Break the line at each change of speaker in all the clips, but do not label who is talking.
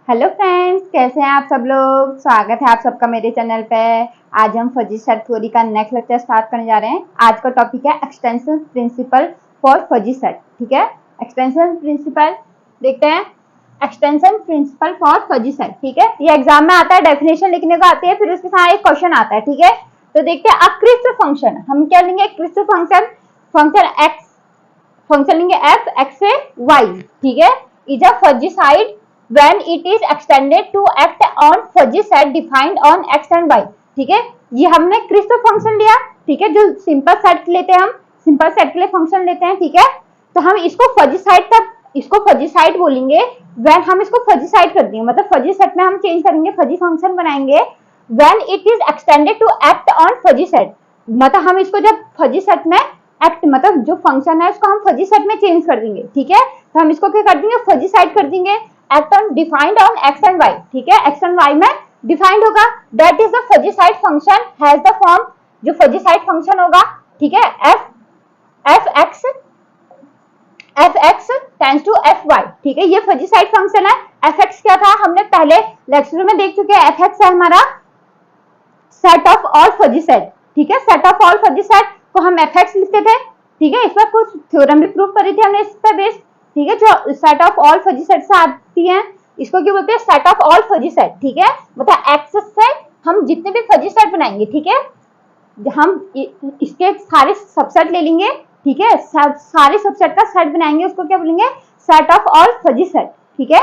Hello friends, कैसे हैं आप सब लोग। स्वागत है आप सबका मेरे चैनल पे। आज हम फजी सेट थ्योरी का नेक्स्ट लेक्चर स्टार्ट करने जा रहे हैं। आज का टॉपिक है extension principle for fuzzy set. ठीक है, एक्सटेंशन प्रिंसिपल देखते हैं। Extension principle for fuzzy set, ठीक है, ये एग्जाम में आता है, डेफिनेशन लिखने को आती है, फिर उसके साथ एक क्वेश्चन आता है। ठीक है, तो देखते हैं अब क्रिस्प फंक्शन, हम क्या लेंगे, crisp function, function x, function लेंगे एफ एक्स से वाई। ठीक है, is a fuzzy side when it is extended to act on fuzzy set defined on x and y। ठीक है, ये हमने क्रिस्प फंक्शन लिया। ठीक है, जो सिंपल सेट लेते हैं, हम सिंपल सेट के लिए फंक्शन लेते हैं। ठीक है, तो हम इसको फजी साइड तक, इसको फजी साइड बोलेंगे व्हेन हम इसको फजी साइड कर देंगे, मतलब फजी सेट में हम चेंज करेंगे, फजी फंक्शन बनाएंगे when it is extended to act on fuzzy set. मतलब हम इसको जब फजी सेट में एक्ट, मतलब जो फंक्शन है उसको हम फजी सेट में चेंज कर देंगे। ठीक है, तो हम इसको क्या कर देंगे, फजी साइड कर देंगे, act on defined on X and Y. ठीक है, एक्स एंड वाई में डिफाइंड होगा, that is the fuzzy side function has the form, जो फजी साइड फंक्शन होगा। ठीक है, F X tends to F Y. ठीक है, ये फजी साइड फंक्शन है। एफ एक्स क्या था, हमने पहले लेक्चर में देख चुके हैं। एफ एक्स है हमारा set of all fuzzy set. ठीक है, set of all fuzzy set को हम एफ एक्स लिखते थे। ठीक है, इस पर कुछ थ्योरम भी प्रूव करी थी हमने इस पर बेस्ड। ठीक है, जो set of all fuzzy set से आती है, इसको क्या बोलते हैं, set of all fuzzy set. ठीक है, मतलब एक्स से हम जितने भी फजी सेट बनाएंगे, ठीक है, हम इसके सारे सबसेट ले लेंगे। ठीक है, सारे सबसेट का सेट बनाएंगे, उसको क्या बोलेंगे, set of all fuzzy set. ठीक है,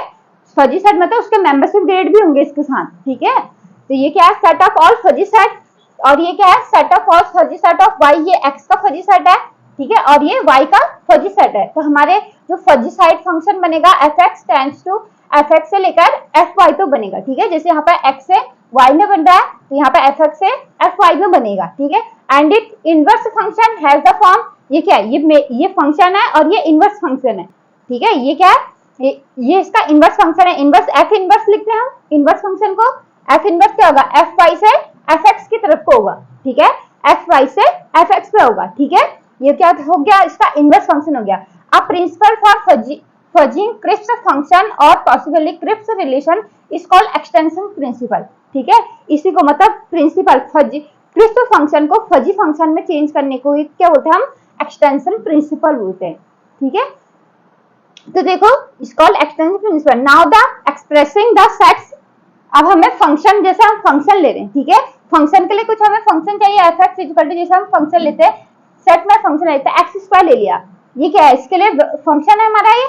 फजी सेट मतलब उसके मेंबरशिप ग्रेड भी होंगे इसके साथ। ठीक है, तो ये क्या है, set of all fuzzy set, और ये क्या है, set of all fuzzy set of Y, ये एक्स का फजी सेट है। ठीक है, और ये y का फजी सेट है। तो हमारे जो फजी साइड फंक्शन बनेगा F X tends to F X से लेकर एफ वाई तो बनेगा। ठीक है, जैसे यहाँ पे x से y में बन रहा है, तो यहाँ पे एफ एक्स से एफ वाई में बनेगा। ठीक है, and it inverse function has the form, ये क्या है, ये फंक्शन है और ये इनवर्स फंक्शन है। ठीक है, ये क्या है, ये इसका इनवर्स फंक्शन है। इनवर्स एफ इनवर्स लिखते हैं हम इनवर्स फंक्शन को। एफ इनवर्स क्या होगा, एफ वाई से एफ एक्स की तरफ को होगा। ठीक है, एफ वाई से एफ एक्स पे होगा। ठीक है, ये क्या हो गया, इसका इनवर्स फंक्शन हो गया। अब principle for fuzzing crisp function और possibly crisp relation is called extension principle. ठीक है, इसी को मतलब प्रिंसिपल फजी क्रिस्प फंक्शन को फजी फंक्शन में चेंज करने को क्या बोलते हैं, हम एक्सटेंशन प्रिंसिपल बोलते हैं। ठीक है, तो देखो is called extension principle. Now the expressing the sets, अब हमें फंक्शन, जैसे हम फंक्शन ले रहे हैं। ठीक है, फंक्शन के लिए कुछ हमें फंक्शन चाहिए, एफ एक्स इक्वल टू, जैसे हम फंक्शन लेते हैं, सेट में फंक्शन लेते हैं, एक्स स्क्वायर ले लिया, ये क्या है, इसके लिए फंक्शन है हमारा ये।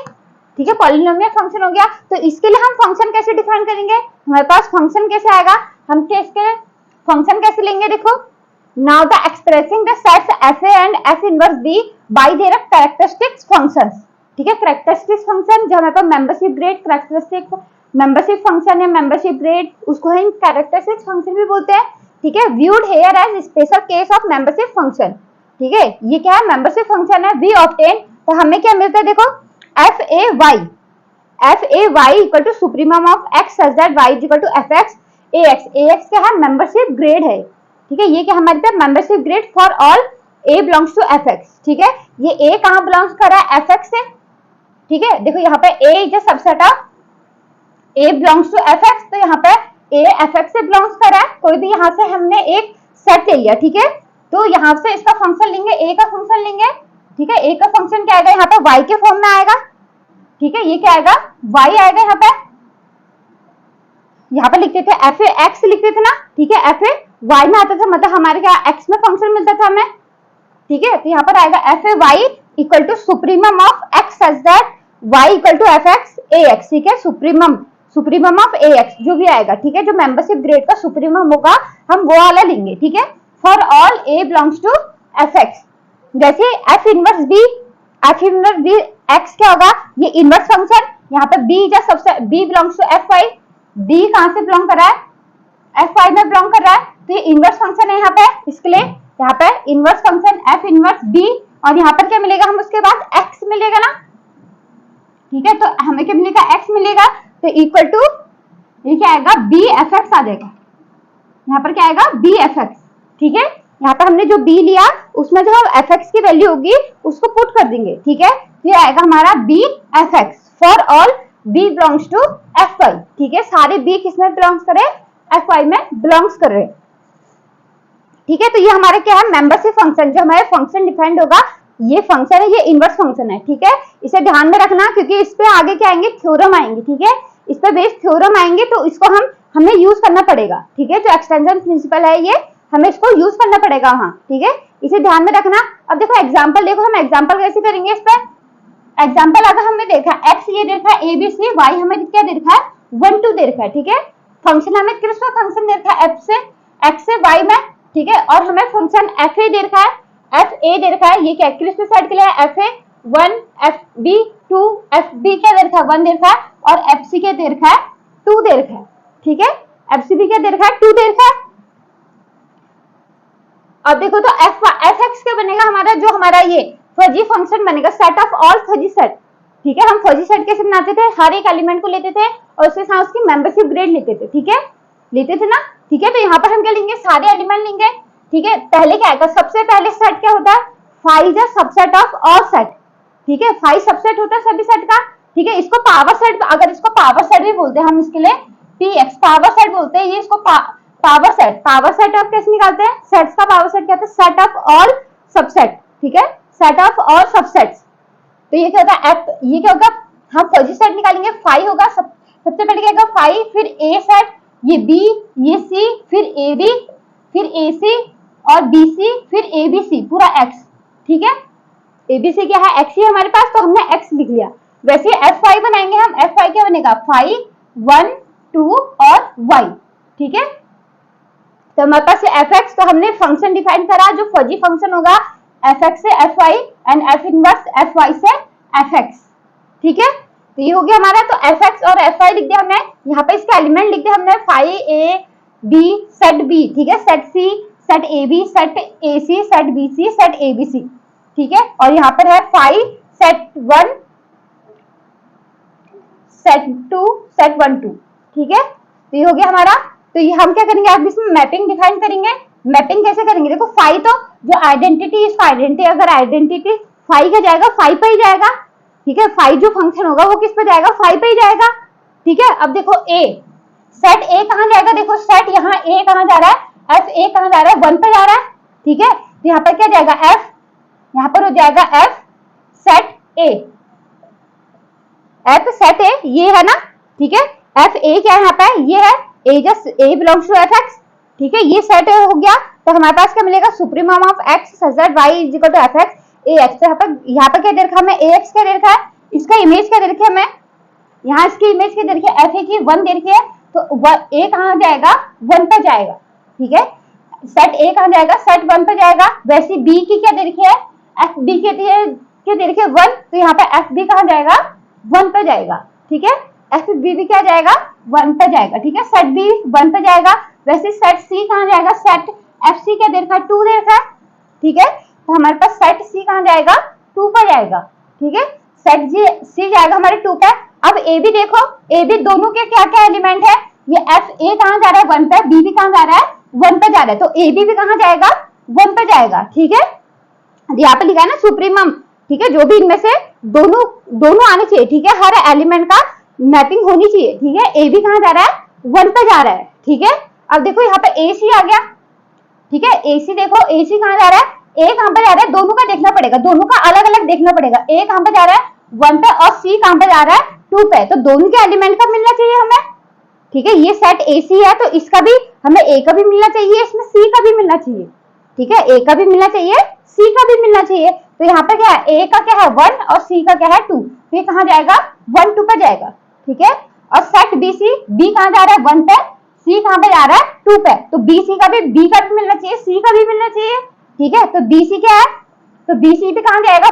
ठीक है, पॉलिनोमियल फंक्शन हो गया। तो इसके लिए हम फंक्शन कैसे डिफाइन करेंगे, हमारे पास फंक्शन कैसे आएगा, हम क्या इसके फंक्शन कैसे लेंगे, देखो, now the expressing the sets F A and F inverse B by their characteristics functions. ठीक है, कैरेक्टरिस्टिक्स फंक्शन जो हमारे पास membership grade characteristic membership function है, मेंबरशिप ग्रेड, उसको हम कैरेक्टरिस्टिक्स फंक्शन भी बोलते हैं। ठीक है, viewed here as special case of membership function. ठीक है, ये क्या है, मेंबरशिप फंक्शन है। वी ऑब्टेन, तो हमें क्या मिलता है, देखो, F A Y equal to supremum of X such that Y equal to F X A X. A X क्या है, मेंबरशिप ग्रेड है। ठीक है, ये क्या हमारे पास membership grade for all A belongs to F X. ठीक है, ये ए कहाँ बिलोंग्स कर रहा है, एफ एक्स से। ठीक है, देखो यहाँ पे A is a subset of A belongs to F X, तो यहाँ पे ए एफ एक्स से बिलोंग्स कर रहा है। कोई भी यहाँ से हमने एक सेट ले लिया। ठीक है, तो यहाँ से इसका फंक्शन लेंगे, ए का फंक्शन लेंगे। ठीक है, ए का फंक्शन क्या आएगा, यहाँ पे वाई के फॉर्म में आएगा। ठीक है, ये क्या आएगा, वाई आएगा। यहाँ पे लिखते थे एफ ए एक्स लिखते थे ना। ठीक है, एफ ए वाई में आता था, मतलब हमारे क्या एक्स में फंक्शन मिलता था हमें। ठीक है, तो यहाँ पर आएगा F A Y equal to supremum of X such that Y equal to F X A X. ठीक है, सुप्रीमम ऑफ ए एक्स जो भी आएगा। ठीक है, जो मेंबरशिप ग्रेड का सुप्रीमम होगा हम वो वाला लेंगे। ठीक है, for all A belongs to F X. जैसे एफ इनवर्स बी एक्स क्या होगा, ये इनवर्स फंक्शन, यहाँ पे बी जो सबसे B belongs to F Y, B कहां से बिलोंग कर रहा है, एफ वाई में बिलोंग कर रहा है, तो ये इनवर्स फंक्शन है यहाँ पे। इसके लिए यहाँ पे inverse function F inverse B, और यहाँ पर क्या मिलेगा, हम उसके बाद एक्स मिलेगा ना। ठीक है, तो हमें क्या मिलेगा, एक्स मिलेगा, तो इक्वल टू ये क्या आएगा, बी एफ एक्स आ जाएगा। यहाँ पर क्या आएगा, बी एफ एक्स। ठीक है, यहाँ पर हमने जो बी लिया उसमें जो एफ एक्स की वैल्यू होगी उसको पुट कर देंगे। ठीक है, ये आएगा हमारा B F X for all B belongs to F Y, ठीक है, सारे बी किसमें बिलोंग्स करे, एफ वाई में बिलोंग्स कर रहे, ठीक है। तो ये हमारा क्या है, मेंबरशिप फंक्शन, जो हमारे फंक्शन डिफाइंड होगा, ये फंक्शन है, ये इनवर्स फंक्शन है, ठीक है। इसे ध्यान में रखना, क्योंकि इस पे आगे क्या आएंगे, थ्योरम आएंगे, ठीक है, इस पे बेस्ड थ्योरम आएंगे, तो इसको हमें यूज करना पड़ेगा, ठीक है। जो एक्सटेंशन प्रिंसिपल है ये हमें इसको यूज करना पड़ेगा वहां, ठीक है, इसे ध्यान में रखना। अब देखो एग्जाम्पल, देखो हम एग्जाम्पल कैसे करेंगे इस पे। एग्जाम्पल अगर हमने देखा एक्स ये देखा है ए बी सी, वाई हमें क्या दे रखा है 1 2 दे रखा है, ठीक है। फंक्शन हमें किस में फंक्शन दे रखा है, एफ से एक्स से वाई में, ठीक है, और हमें फंक्शन एफ ए दे रखा है, एफ ए दे रखा है, ये क्या किस साइड के लिए है, F A 1 F B 2, F B क्या दे रखा है 1 दे रखा है, और एफ सी क्या दे रखा है 2 दे रखा है, ठीक है, एफ सी भी क्या दे रखा है 2 दे रखा है। अब देखो तो एफ एक्स क्या बनेगा हमारा, जो हमारा ये फजी फंक्शन बनेगा, set of all fuzzy set, ठीक है। हम फजी सेट कैसे बनाते थे, हर एक एलिमेंट को लेते थे और उसके साथ उसकी मेंबरशिप ग्रेड लेते थे, ठीक है, लेते थे ना, ठीक है। तो यहाँ पर हम क्या लेंगे, सारे एलिमेंट लेंगे, ठीक है। पहले क्या आएगा, सबसे पहले सेट क्या होता है, five is a subset of all set, ठीक है, 5 सबसेट होता है सभी सेट का, ठीक है। इसको पावर सेट, अगर इसको पावर सेट भी बोलते हैं हम, इसके लिए px पावर सेट बोलते हैं, ये इसको पावर सेट ऑफ कैसे निकालते हैं, सेट्स का पावर सेट क्या होता है, सेट ऑफ ऑल सबसेट, ठीक है, सेट ऑफ ऑल सबसेट्स। तो ये क्या होता है एफ, ये क्या होगा, हम फजी सेट निकालेंगे, 5 होगा, सबसे पहले क्या होगा 5, फिर ए सेट, ये बी, ये सी, फिर ए बी, फिर ए सी और बी सी, फिर ए बी सी, पूरा एक्स, ठीक है। ए बी सी क्या है, एक्स ही हमारे पास, तो हमने एक्स लिख लिया। वैसे एफ वाई बनाएंगे हम, एफ वाई क्या बनेगा 5 1 2 और वाई, ठीक है। तो हमारे पास एफ एक्स, तो हमने फंक्शन डिफाइन करा, जो फजी फंक्शन होगा एफ एक्स से F Y and F inverse F Y से एफ एक्स, ठीक है। तो ये हो गया हमारा, तो एफ एक्स और एफ वाई लिख दिया हमने, यहाँ पे इसके एलिमेंट लिख दिया हमने, 5 ए बी सेट बी, ठीक है, set C set A B set A C set B C set A B C, ठीक है। और यहाँ पर है 5 सेट 1 सेट 2 सेट 1 2, ठीक है। तो ये हो गया हमारा। तो ये हम क्या करेंगे, आप इसमें मैपिंग डिफाइन करेंगे। मैपिंग कैसे करेंगे, देखो 5 तो जो आइडेंटिटी, इसका आइडेंटिटी, अगर आइडेंटिटी 5 का जाएगा 5 पे ही जाएगा, ठीक है। 5 जो फंक्शन होगा वो किस पे जाएगा, 5 पे ही जाएगा, ठीक है। अब देखो ए सेट ए कहां जाएगा, देखो सेट यहाँ ए कहां जा रहा है, एफ ए कहां जा रहा है 1 पे जा रहा है, ठीक है। तो यहाँ पर क्या जाएगा एफ, यहाँ पर हो जाएगा एफ सेट ए, एफ सेट ए ये है ना, ठीक है। एफ ए क्या है यहाँ पे, ये है A, just A belongs to F X, ठीक है, ये सेट हो गया। तो हमारे पास क्या मिलेगा, supremum of X such that Y is equal to F X A X. तो यहाँ पर क्या दे रखा है, ए एक्स क्या दे रखा है, इसका इमेज क्या दे रखी है हमें, यहाँ इसकी इमेज क्या दे रखी है, एफ ए की 1 दे रखी है, तो ए कहाँ जाएगा 1 पे जाएगा, ठीक है। सेट ए कहाँ जाएगा, सेट 1 पे जाएगा। वैसे बी की क्या दे रखी है, एफ बी के क्या दे रखी है 1, तो यहाँ पे एफ बी कहाँ जाएगा 1 पे जाएगा, ठीक है। एफ बी भी क्या जाएगा 1 पे जाएगा, ठीक है, सेट बी 1 पे जाएगा। वैसे सेट सी कहाँ जाएगा, सेट एफ सी क्या दे रखा है 2 दे रखा है, ठीक है। तो हमारे पास सेट सी कहाँ जाएगा 2 पे जाएगा, ठीक है, सेट जी सी जाएगा हमारे 2 पे। अब ए बी देखो, ए बी दोनों के क्या क्या एलिमेंट है, ये एफ ए कहाँ जा रहा है 1 पे, बी भी कहाँ जा रहा है 1 पे जा रहा है, तो ए बी भी कहाँ जाएगा 1 पे जाएगा, ठीक है। यहाँ पे लिखा है ना सुप्रीमम, ठीक है, जो भी इनमें से दोनों आने चाहिए, ठीक है, हर एलिमेंट का मैपिंग होनी चाहिए, ठीक है। ए बी कहाँ जा रहा है 1 पे जा रहा है, ठीक है। अब देखो यहाँ पे ए सी आ गया, ठीक है, ए सी देखो, ए सी कहाँ जा रहा है, ए कहाँ पे जा रहा है, दोनों का देखना पड़ेगा, दोनों का अलग अलग देखना पड़ेगा। ए कहाँ पे जा रहा है 1 पे और सी कहाँ पे जा रहा है 2 पे, तो दोनों के एलिमेंट का मिलना चाहिए हमें, ठीक है। ये सेट ए सी है, तो इसका भी हमें ए का भी मिलना चाहिए, इसमें सी का भी मिलना चाहिए, ठीक है, ए का भी मिलना चाहिए, सी का भी मिलना चाहिए। तो यहाँ पे क्या है, ए का क्या है 1 और सी का क्या है 2, तो ये कहाँ जाएगा 1 2 पे जाएगा, ठीक है। और सेट बी सी, बी कहाँ जा रहा है 1 पे, सी कहाँ पे जा रहा है 2 पे, तो बी सी का भी, बी का भी मिलना चाहिए, सी का भी मिलना चाहिए, ठीक है। तो बी सी क्या है, तो बी सी भी कहाँ जाएगा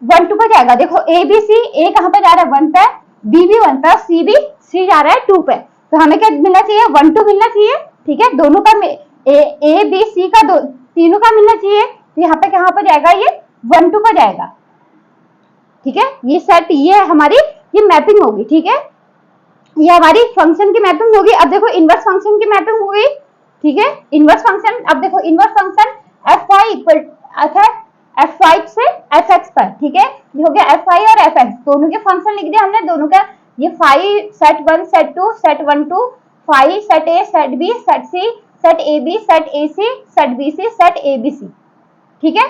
1 2 पे जाएगा। देखो ए बी सी, ए कहाँ पे जा रहा है 1 पे, बी भी 1 पे और सी भी सी जा रहा है 2 पे, तो हमें क्या मिलना चाहिए 1 2 मिलना चाहिए, ठीक है। दोनों का ए बी सी का तीनों का मिलना चाहिए, तो यहाँ पे कहाँ पे जाएगा, ये 1 2 पे जाएगा, ठीक है। ये सेट, ये हमारी ये मैपिंग होगी, ठीक है, ये हमारी फंक्शन की मैपिंग होगी। अब देखो इनवर्स फंक्शन की मैपिंग हो गई, ठीक है, इनवर्स फंक्शन। अब देखो inverse function F Y equal F Y से एफ एक्स पर, ठीक है, ये हो गया एफ वाई और एफ एक्स, दोनों के फंक्शन लिख दिया हमने, दोनों का ये five set 1 set 2 set 1 2 five set A set B set C set A B set A C set B C set A B C. ठीक है,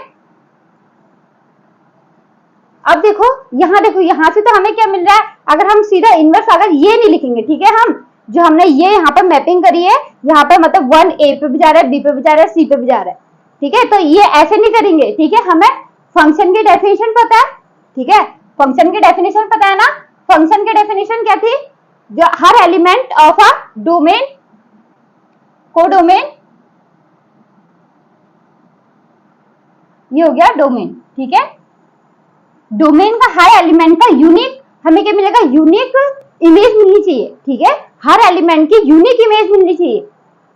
अब देखो यहाँ से तो हमें क्या मिल रहा है, अगर हम सीधा इनवर्स अगर ये नहीं लिखेंगे, ठीक है, हम जो हमने ये यहाँ पर मैपिंग करी है, यहाँ पर मतलब 1 ए पे भी जा रहा है, बी पे भी जा रहा है, सी पे भी जा रहा है, ठीक है, तो ये ऐसे नहीं करेंगे, ठीक है, हमें फंक्शन की डेफिनेशन पता है, ठीक है, फंक्शन की डेफिनेशन पता है ना, फंक्शन की डेफिनेशन क्या थी, जो हर element of a domain codomain, ये हो गया डोमेन, ठीक है, डोमेन का हर एलिमेंट का यूनिक हमें क्या मिलेगा, यूनिक इमेज मिलनी चाहिए, ठीक है, हर एलिमेंट की यूनिक इमेज मिलनी चाहिए,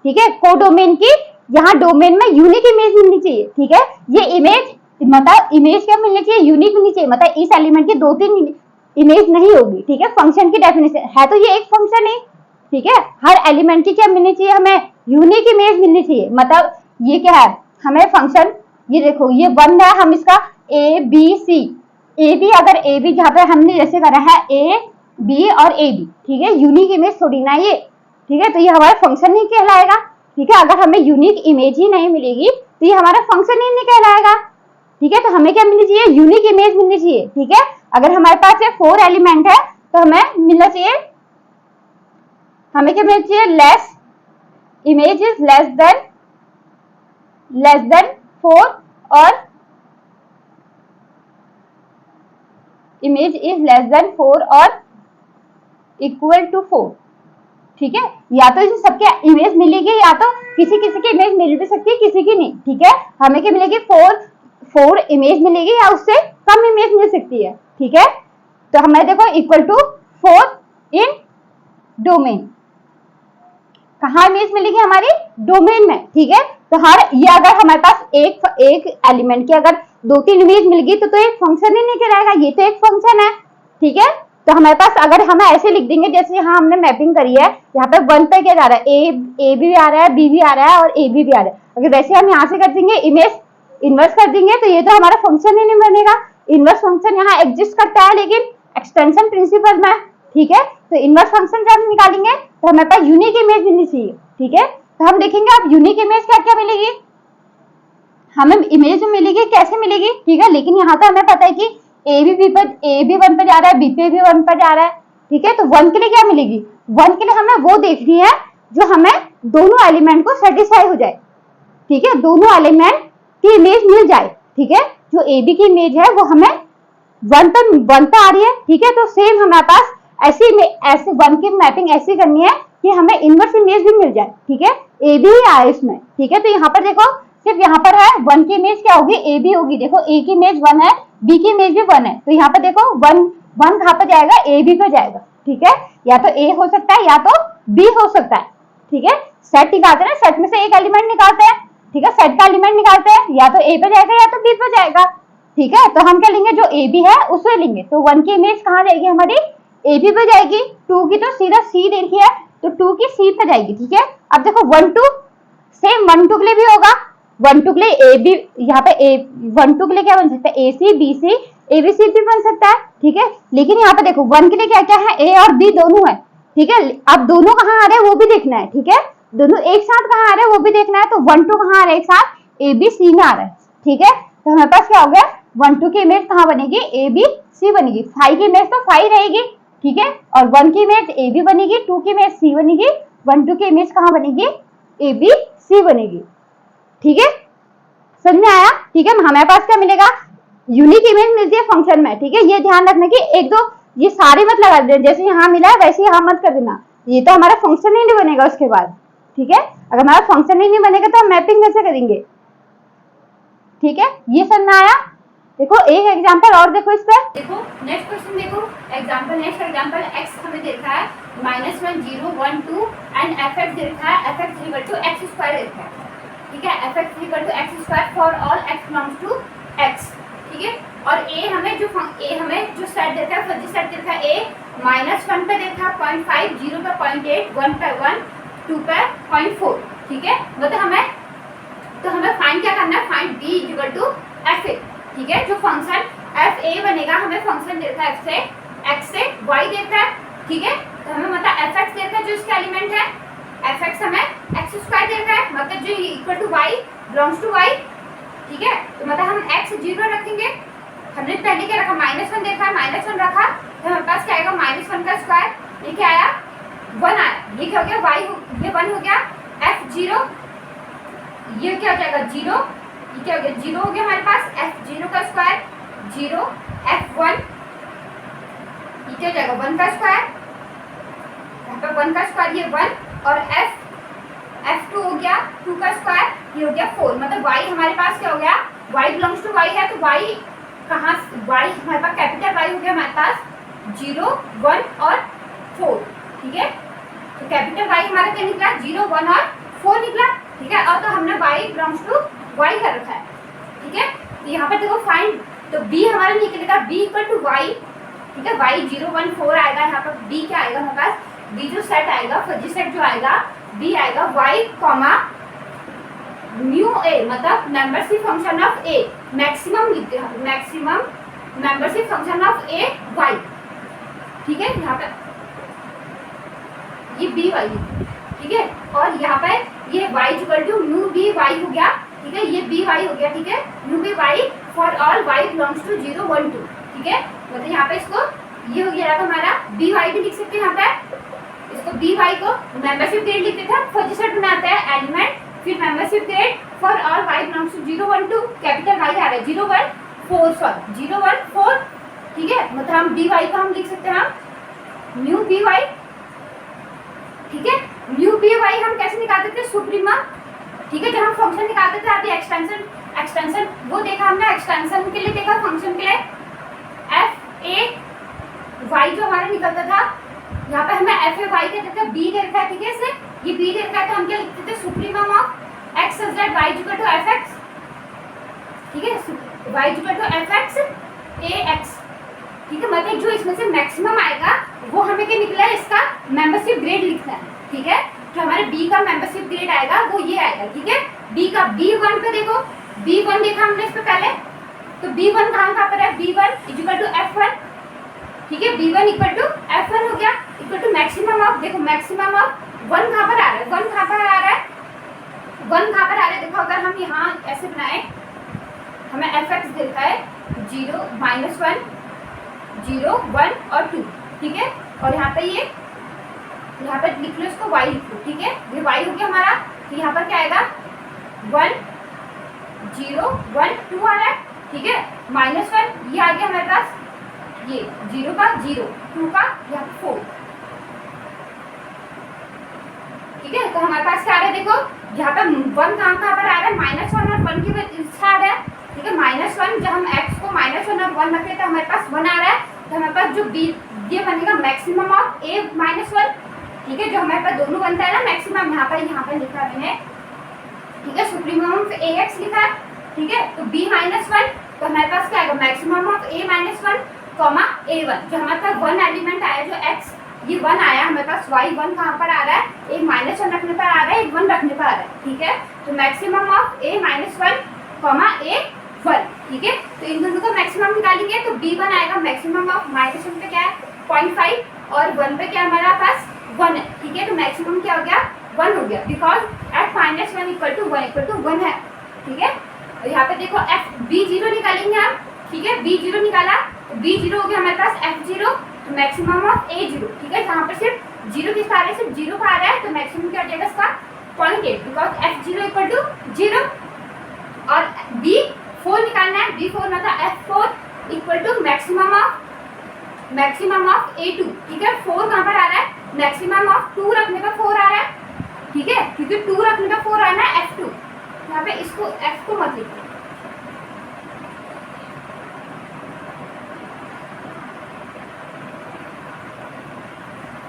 ठीक है, कोडोमेन की यहाँ डोमेन में यूनिक इमेज मिलनी चाहिए, ठीक है, ये इमेज मतलब इमेज क्या मिलनी चाहिए, यूनिक मिलनी चाहिए, मतलब इस एलिमेंट की 2-3 इमेज नहीं होगी, ठीक है, फंक्शन की डेफिनेशन है, तो ये एक फंक्शन है, ठीक है, हर एलिमेंट की क्या मिलनी चाहिए, हमें यूनिक इमेज मिलनी चाहिए, मतलब ये क्या है, हमें फंक्शन, ये देखो ये 1 है, हम इसका ए बी सी, ए बी अगर ए बी जहाँ पे हमने जैसे करा है ए बी और ए बी, ठीक है, यूनिक इमेज थोड़ी ना ये, ठीक है, तो ये हमारा फंक्शन नहीं कहलाएगा, ठीक है, अगर हमें यूनिक इमेज ही नहीं मिलेगी तो ये हमारा फंक्शन ही नहीं कहलाएगा, ठीक है, तो हमें क्या मिलनी चाहिए, यूनिक इमेज मिलनी चाहिए, ठीक है, अगर हमारे पास ये 4 एलिमेंट है तो हमें मिलना चाहिए, हमें क्या मिलना चाहिए, less image is less then 4 और इमेज इज लेस देन 4 और इक्वल टू 4, ठीक है, या तो इन सबके इमेज मिलेगी या तो किसी किसी की इमेज मिल भी सकती है, किसी की नहीं, ठीक है, हमें क्या मिलेगी, 4 इमेज मिलेगी या उससे कम इमेज मिल सकती है, ठीक है, तो हमें देखो इक्वल टू 4 इन डोमेन, कहाँ इमेज मिलेगी, हमारी डोमेन में, ठीक है, तो हर ये अगर हमारे पास एक एलिमेंट की अगर 2-3 इमेज मिल गई तो एक फंक्शन ही नहीं कहलाएगा, ये तो एक फंक्शन है, ठीक है, तो हमारे पास अगर हम ऐसे लिख देंगे, जैसे यहाँ हमने मैपिंग करी है, यहाँ पे 1 पे क्या जा रहा है, ए भी आ रहा है, बी भी आ रहा है और ए बी भी आ रहा है, अगर वैसे हम यहाँ से कर देंगे इमेज इनवर्स कर देंगे तो ये तो हमारा फंक्शन ही नहीं बनेगा, इनवर्स फंक्शन यहाँ एग्जिस्ट करता है लेकिन एक्सटेंशन प्रिंसिपल में, ठीक है, तो इनवर्स फंक्शन जब हम निकालेंगे तो हमारे पास यूनिक इमेज मिलनी चाहिए, ठीक है, तो हम देखेंगे अब यूनिक इमेज क्या क्या मिलेगी, हमें इमेज मिलेगी, कैसे मिलेगी, ठीक है, लेकिन यहाँ तो हमें पता है कि ए बी 1 पे जा रहा है, बी पे भी 1 पर जा रहा है, ठीक है, तो 1 के लिए क्या मिलेगी, 1 के लिए हमें वो देखनी है जो हमें दोनों एलिमेंट को सेटिस्फाई हो जाए, ठीक है, दोनों एलिमेंट की इमेज मिल जाए, ठीक है, जो ए बी की इमेज है वो हमें 1 पे आ रही है, ठीक है, तो सेम हमारे पास ऐसे 1 की मैपिंग ऐसी करनी है कि हमें इनवर्स इमेज भी मिल जाए, ठीक है, ए बी ही आए इसमें, ठीक है, तो यहाँ पर देखो सिर्फ यहाँ पर है 1 की इमेज क्या होगी, ए बी होगी, देखो ए की इमेज 1 है, बी की इमेज भी 1 है, तो यहाँ पर देखो 1 कहाँ पर जाएगा, ए बी पे जाएगा, ठीक है, या तो ए हो सकता है या तो बी हो सकता है, ठीक है, सेट निकालते हैं, सेट में से एक एलिमेंट निकालते हैं, ठीक है, सेट का एलिमेंट निकालते हैं, या तो ए पे जाएगा या तो बी पे जाएगा, ठीक है, तो हम क्या लेंगे, जो ए बी है उसे लेंगे, तो 1 की इमेज कहाँ जाएगी हमारी, ए बी पे जाएगी, 2 की तो सीधा सी देखी है तो 2 की सी पे जाएगी, ठीक है, अब देखो 1 2 सेम 1 2 के लिए भी होगा, 1 2 के लिए ए बी, यहाँ पे 1 2 के लिए क्या बन सकता है, ए सी बी सी ए बी सी भी बन सकता है, ठीक है, लेकिन यहाँ पे देखो 1 के लिए क्या क्या है, ए और बी दोनों है, ठीक है, अब दोनों कहाँ आ रहे हैं वो भी देखना है, ठीक है, दोनों एक साथ कहाँ आ रहे हैं वो भी देखना है, तो 1 2 कहाँ आ रहा है एक साथ, ए बी सी में आ रहा है, ठीक है, तो हमारे पास क्या हो गया, 1 2 की इमेज कहाँ बनेगी, ए बी सी बनेगी, 5 की इमेज तो 5 रहेगी, ठीक है, और 1 की इमेज ए बी बनेगी, 2 की इमेज सी बनेगी, 1 2 की इमेज कहाँ बनेगी, ए बी सी बनेगी, ठीक है, समझ में आया, ठीक है, हमारे पास क्या मिलेगा, यूनिक इमेज मिलती है फंक्शन में, ठीक है, ये ध्यान रखना कि एक दो ये सारे मत लगा देना, जैसे यहाँ मिला है वैसे यहाँ मत कर देना, ये तो हमारा फंक्शन ही नहीं बनेगा उसके बाद, ठीक है, अगर हमारा फंक्शन ही नहीं बनेगा तो हम मैपिंग कैसे करेंगे, ठीक है, ये समझ में आया, देखो एक एग्जांपल और देखो इस पर,
देखो नेक्स्ट क्वेश्चन देखो, नेक्स्ट एग्जांपल x हमें दे रखा है -1 0 1 2 एंड fx दे रखा है fx equal to x square दे रखा है, ठीक है, fx equal to x square for all x belongs to x, ठीक है, और a हमें जो सेट देता है, फजी सेट देता है, a -1 पे देता है 0.5, 0 पे 0.8, 1 पे 1, 2 पे 0.4, ठीक है, तो हमें फाइंड क्या करना है, find b equal to f, ठीक है, जो फंक्शन f a बनेगा, हमें फंक्शन देता है x से y देता है, ठीक है। तो हमें मतलब एफ एक्स दे रखा है जो इसका एलिमेंट है, एफ एक्स हमें एक्स स्क्वायर दे रखा है, मतलब जो equal to Y belongs to Y, ठीक है। तो मतलब हम एक्स 0 रखेंगे, हमने पहले क्या रखा -1 देखा है, -1 रखा, तो हमारे पास क्या आएगा -1 का स्क्वायर, ये क्या आया 1 आया, ये क्या हो गया वाई, ये 1 हो गया, f0 ये क्या हो जाएगा 0, ये क्या हो गया 0 हो गया हमारे पास, f0 का स्क्वायर 0, f1 ये क्या हो जाएगा 1 का स्क्वायर, यहाँ पे 1 का स्क्वायर ये 1, और f2 हो गया 2 का स्क्वायर, ये हो गया 4, मतलब y हमारे पास क्या हो गया, y बिलोंग्स टू y है, तो y कहाँ, y हमारे पास कैपिटल y हो गया हमारे पास 0, 1 और 4, ठीक है। तो कैपिटल y हमारा क्या निकला 0, 1 और 4 निकला, ठीक है। और तो हमने y बिलोंग्स टू y कर रखा है, ठीक है। तो यहाँ पर देखो फाइंड, तो b हमारा निकलेगा b इक्वल टू y, ठीक है, y 0, 1, 4 आएगा, यहाँ पर b क्या आएगा हमारे पास, b जो सेट आएगा फजी सेट जो आएगा b आएगा y कॉमा म्यू a, मतलब membership function of a, maximum लिखते हैं, maximum membership function of a y, ठीक है। यहाँ पे ये b y, ठीक है, और यहाँ पे ये y equal to mu b y हो गया, ठीक है, ये b y हो गया, ठीक है, mu b y for all y belongs to 0, 1, 2, ठीक है। मतलब यहाँ पे इसको ये हो गया हमारा b y भी लिख सकते हैं, यहाँ पे इसको b y को मेंबरशिप ग्रेड लिख देते हैं, फजी सेट बनाते हैं एलिमेंट, फिर membership grade for all y belongs to 0, 1, 2, capital y आ रहा है 0, 1, 4, सॉरी 0, 1, 4, ठीक है। मतलब हम b y को हम लिख सकते हैं म्यू b y, ठीक है। म्यू b y हम कैसे निकालते थे, सुप्रीमा, ठीक है, जब हम फंक्शन निकालते थे अभी एक्सटेंशन वो देखा हमने, एक्सटेंशन के लिए देखा, फंक्शन के लिए f a y जो हमारा निकलता था, यहाँ पे हमें f a y के जगह b दे रखा है, ठीक है, इसे ये b दे रखा है, तो हम क्या लिखते थे supremum of x such that y equal to f x, ठीक है, y equal to f x a x, ठीक है। मतलब जो इसमें से मैक्सिमम आएगा वो हमें क्या निकला है, इसका मेंबरशिप ग्रेड लिखना है, ठीक है। जो हमारे b का मेंबरशिप ग्रेड आएगा वो ये आएगा, ठीक है। b का b1 पे देखो, b1 देखा हमने इस पे पहले, तो b1 कहाँ पर है, b1 इक्वल टू f1, ठीक है, b1 इक्वल टू f1 हो गया, इक्वल टू मैक्सिमम ऑफ, देखो मैक्सिमम ऑफ 1 कहाँ पर आ रहा है, 1 कहाँ पर आ रहा है, 1 कहाँ पर आ रहा है, देखो अगर हम यहाँ ऐसे बनाए, हमें एफ एक्स देता है 0, -1, 0, 1 और 2, ठीक है। और यहाँ पे ये, यहाँ पे लिख लो इसको y लिख लो, ठीक है, ये y हो गया हमारा, तो यहाँ पर क्या आएगा 1, 0, 1, 2 आ रहा है, ठीक है, -1 ये आ गया हमारे पास, ये 0 का 0, 2 का यहाँ पे 4, ठीक है। तो हमारे पास क्या आ रहा है, देखो यहाँ पे 1 कहाँ पर आ रहा है, -1 और 1 की वजह आ रहा है, ठीक है। -1 जब हम x को -1 और 1 रखते हैं तो हमारे पास 1 आ रहा है, तो हमारे पास जो b ये बनेगा मैक्सिमम ऑफ a -1, ठीक है, जो हमारे पास दोनों बनता है ना मैक्सिमम, यहाँ पर लिखा है मैंने, ठीक है, सुप्रीमम ऑफ ax लिखा है, ठीक है। तो b -1, तो हमारे पास क्या आएगा maximum of a -1 comma a1, जो हमारे पास 1 एलिमेंट आया जो x ये 1 आया, हमारे पास y1 कहाँ पर आ रहा है, एक -1 रखने पर आ रहा है, एक 1 रखने पर आ रहा है, ठीक है। तो maximum of a -1 comma a1, ठीक है। तो इन दोनों का मैक्सिमम निकालेंगे तो b1 आएगा, मैक्सिमम ऑफ -1 पे क्या है 0.5 और 1 पे क्या हमारा पास 1 है, ठीक है। तो मैक्सिमम क्या हो गया 1 हो गया, बिकॉज एट -1 इक्वल टू 1 है, ठीक है। और यहाँ पे देखो b0 निकालेंगे हम, ठीक है, b0 निकाला तो b0 हो गया हमारे पास f0, तो मैक्सिमम ऑफ a0, ठीक है, जहाँ पर सिर्फ 0 किसका आ रहा है, सिर्फ 0 का आ रहा है, तो मैक्सिमम क्या हो जाएगा इसका 0.8, बिकॉज f0 इक्वल टू 0। और b4 निकालना है, b4 मतलब f4 equal to maximum of a2, ठीक है। 4 कहाँ पर आ रहा है, मैक्सिमम ऑफ 2 रखने पर 4 आ रहा है, ठीक है, क्योंकि 2 रखने पर 4 आना है f2, यहाँ पे इसको f को मत लिखो,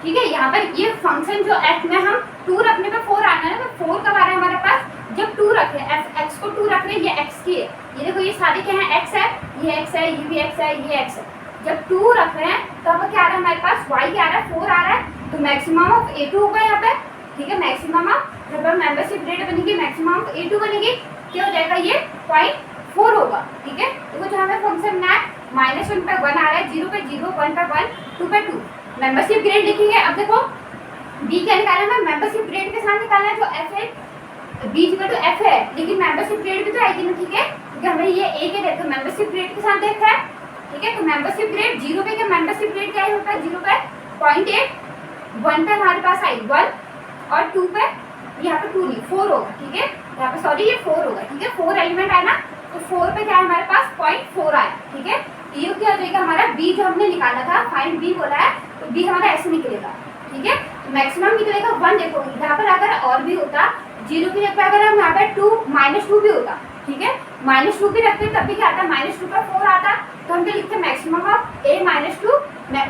ठीक है। यहाँ पर ये फंक्शन जो f में हम 2 रखने पे 4 आना है, तो 4 कब आ रहा है हमारे पास, जब 2 रख रहे हैं, x को 2 रख रहे हैं, ये x की है, ये देखो ये सारे क्या है x है, ये x है, ये भी x है, ये x है, जब 2 रख रहे हैं तब क्या आ रहा है हमारे पास y क्या आ रहा है 4 आ रहा है, तो मैक्सिमम ऑफ a2 होगा यहाँ पे, ठीक है। मैक्सिमम ऑफ जब मेंबरशिप ग्रेड बनेगी मैक्सिमम ऑफ a2 बनेगी, क्या हो जाएगा ये 0.4 होगा, ठीक है। देखो जो हमें फंक्शन बनाया -1 पे 1 आ रहा है, 0 पे 0, 1 पे 1, 2 पे 2। मेंबरशिप ग्रेड लिखेंगे। अब देखो बी क्या निकालना है, मेंबरशिप ग्रेड के साथ निकालना है, जो एफ है बी इक्वल टू एफ है, लेकिन मेंबरशिप ग्रेड भी तो आएगी ना, ठीक है, क्योंकि हमें ये ए के देखो मेंबरशिप ग्रेड के साथ देखा है, ठीक है। तो मेंबरशिप ग्रेड 0 पे क्या मेंबरशिप ग्रेड क्या होता है, 0 पे 0.8, 1 पे हमारे पास आई 1 और 2 पे यहाँ पे 2 नहीं 4 होगा, ठीक है, यहाँ पे सॉरी ये 4 होगा, ठीक है, 4 एलिमेंट आया ना, तो 4 पे क्या है हमारे पास 0.4 आया, ठीक है। ये क्या हो जाएगा हमारा बी जो हमने निकाला था, फाइंड बी बोला है, तो बी हमारा ऐसे निकलेगा, ठीक है। मैक्सिमम निकलेगा 1, देखो यहाँ पर अगर और भी होता 0 की जगह अगर हम यहाँ पे 2 -2 भी होता, ठीक है, -2 भी रखते तब भी क्या आता, -2 पर 4 आता, तो हम क्या लिखते हैं मैक्सिमम ऑफ a -2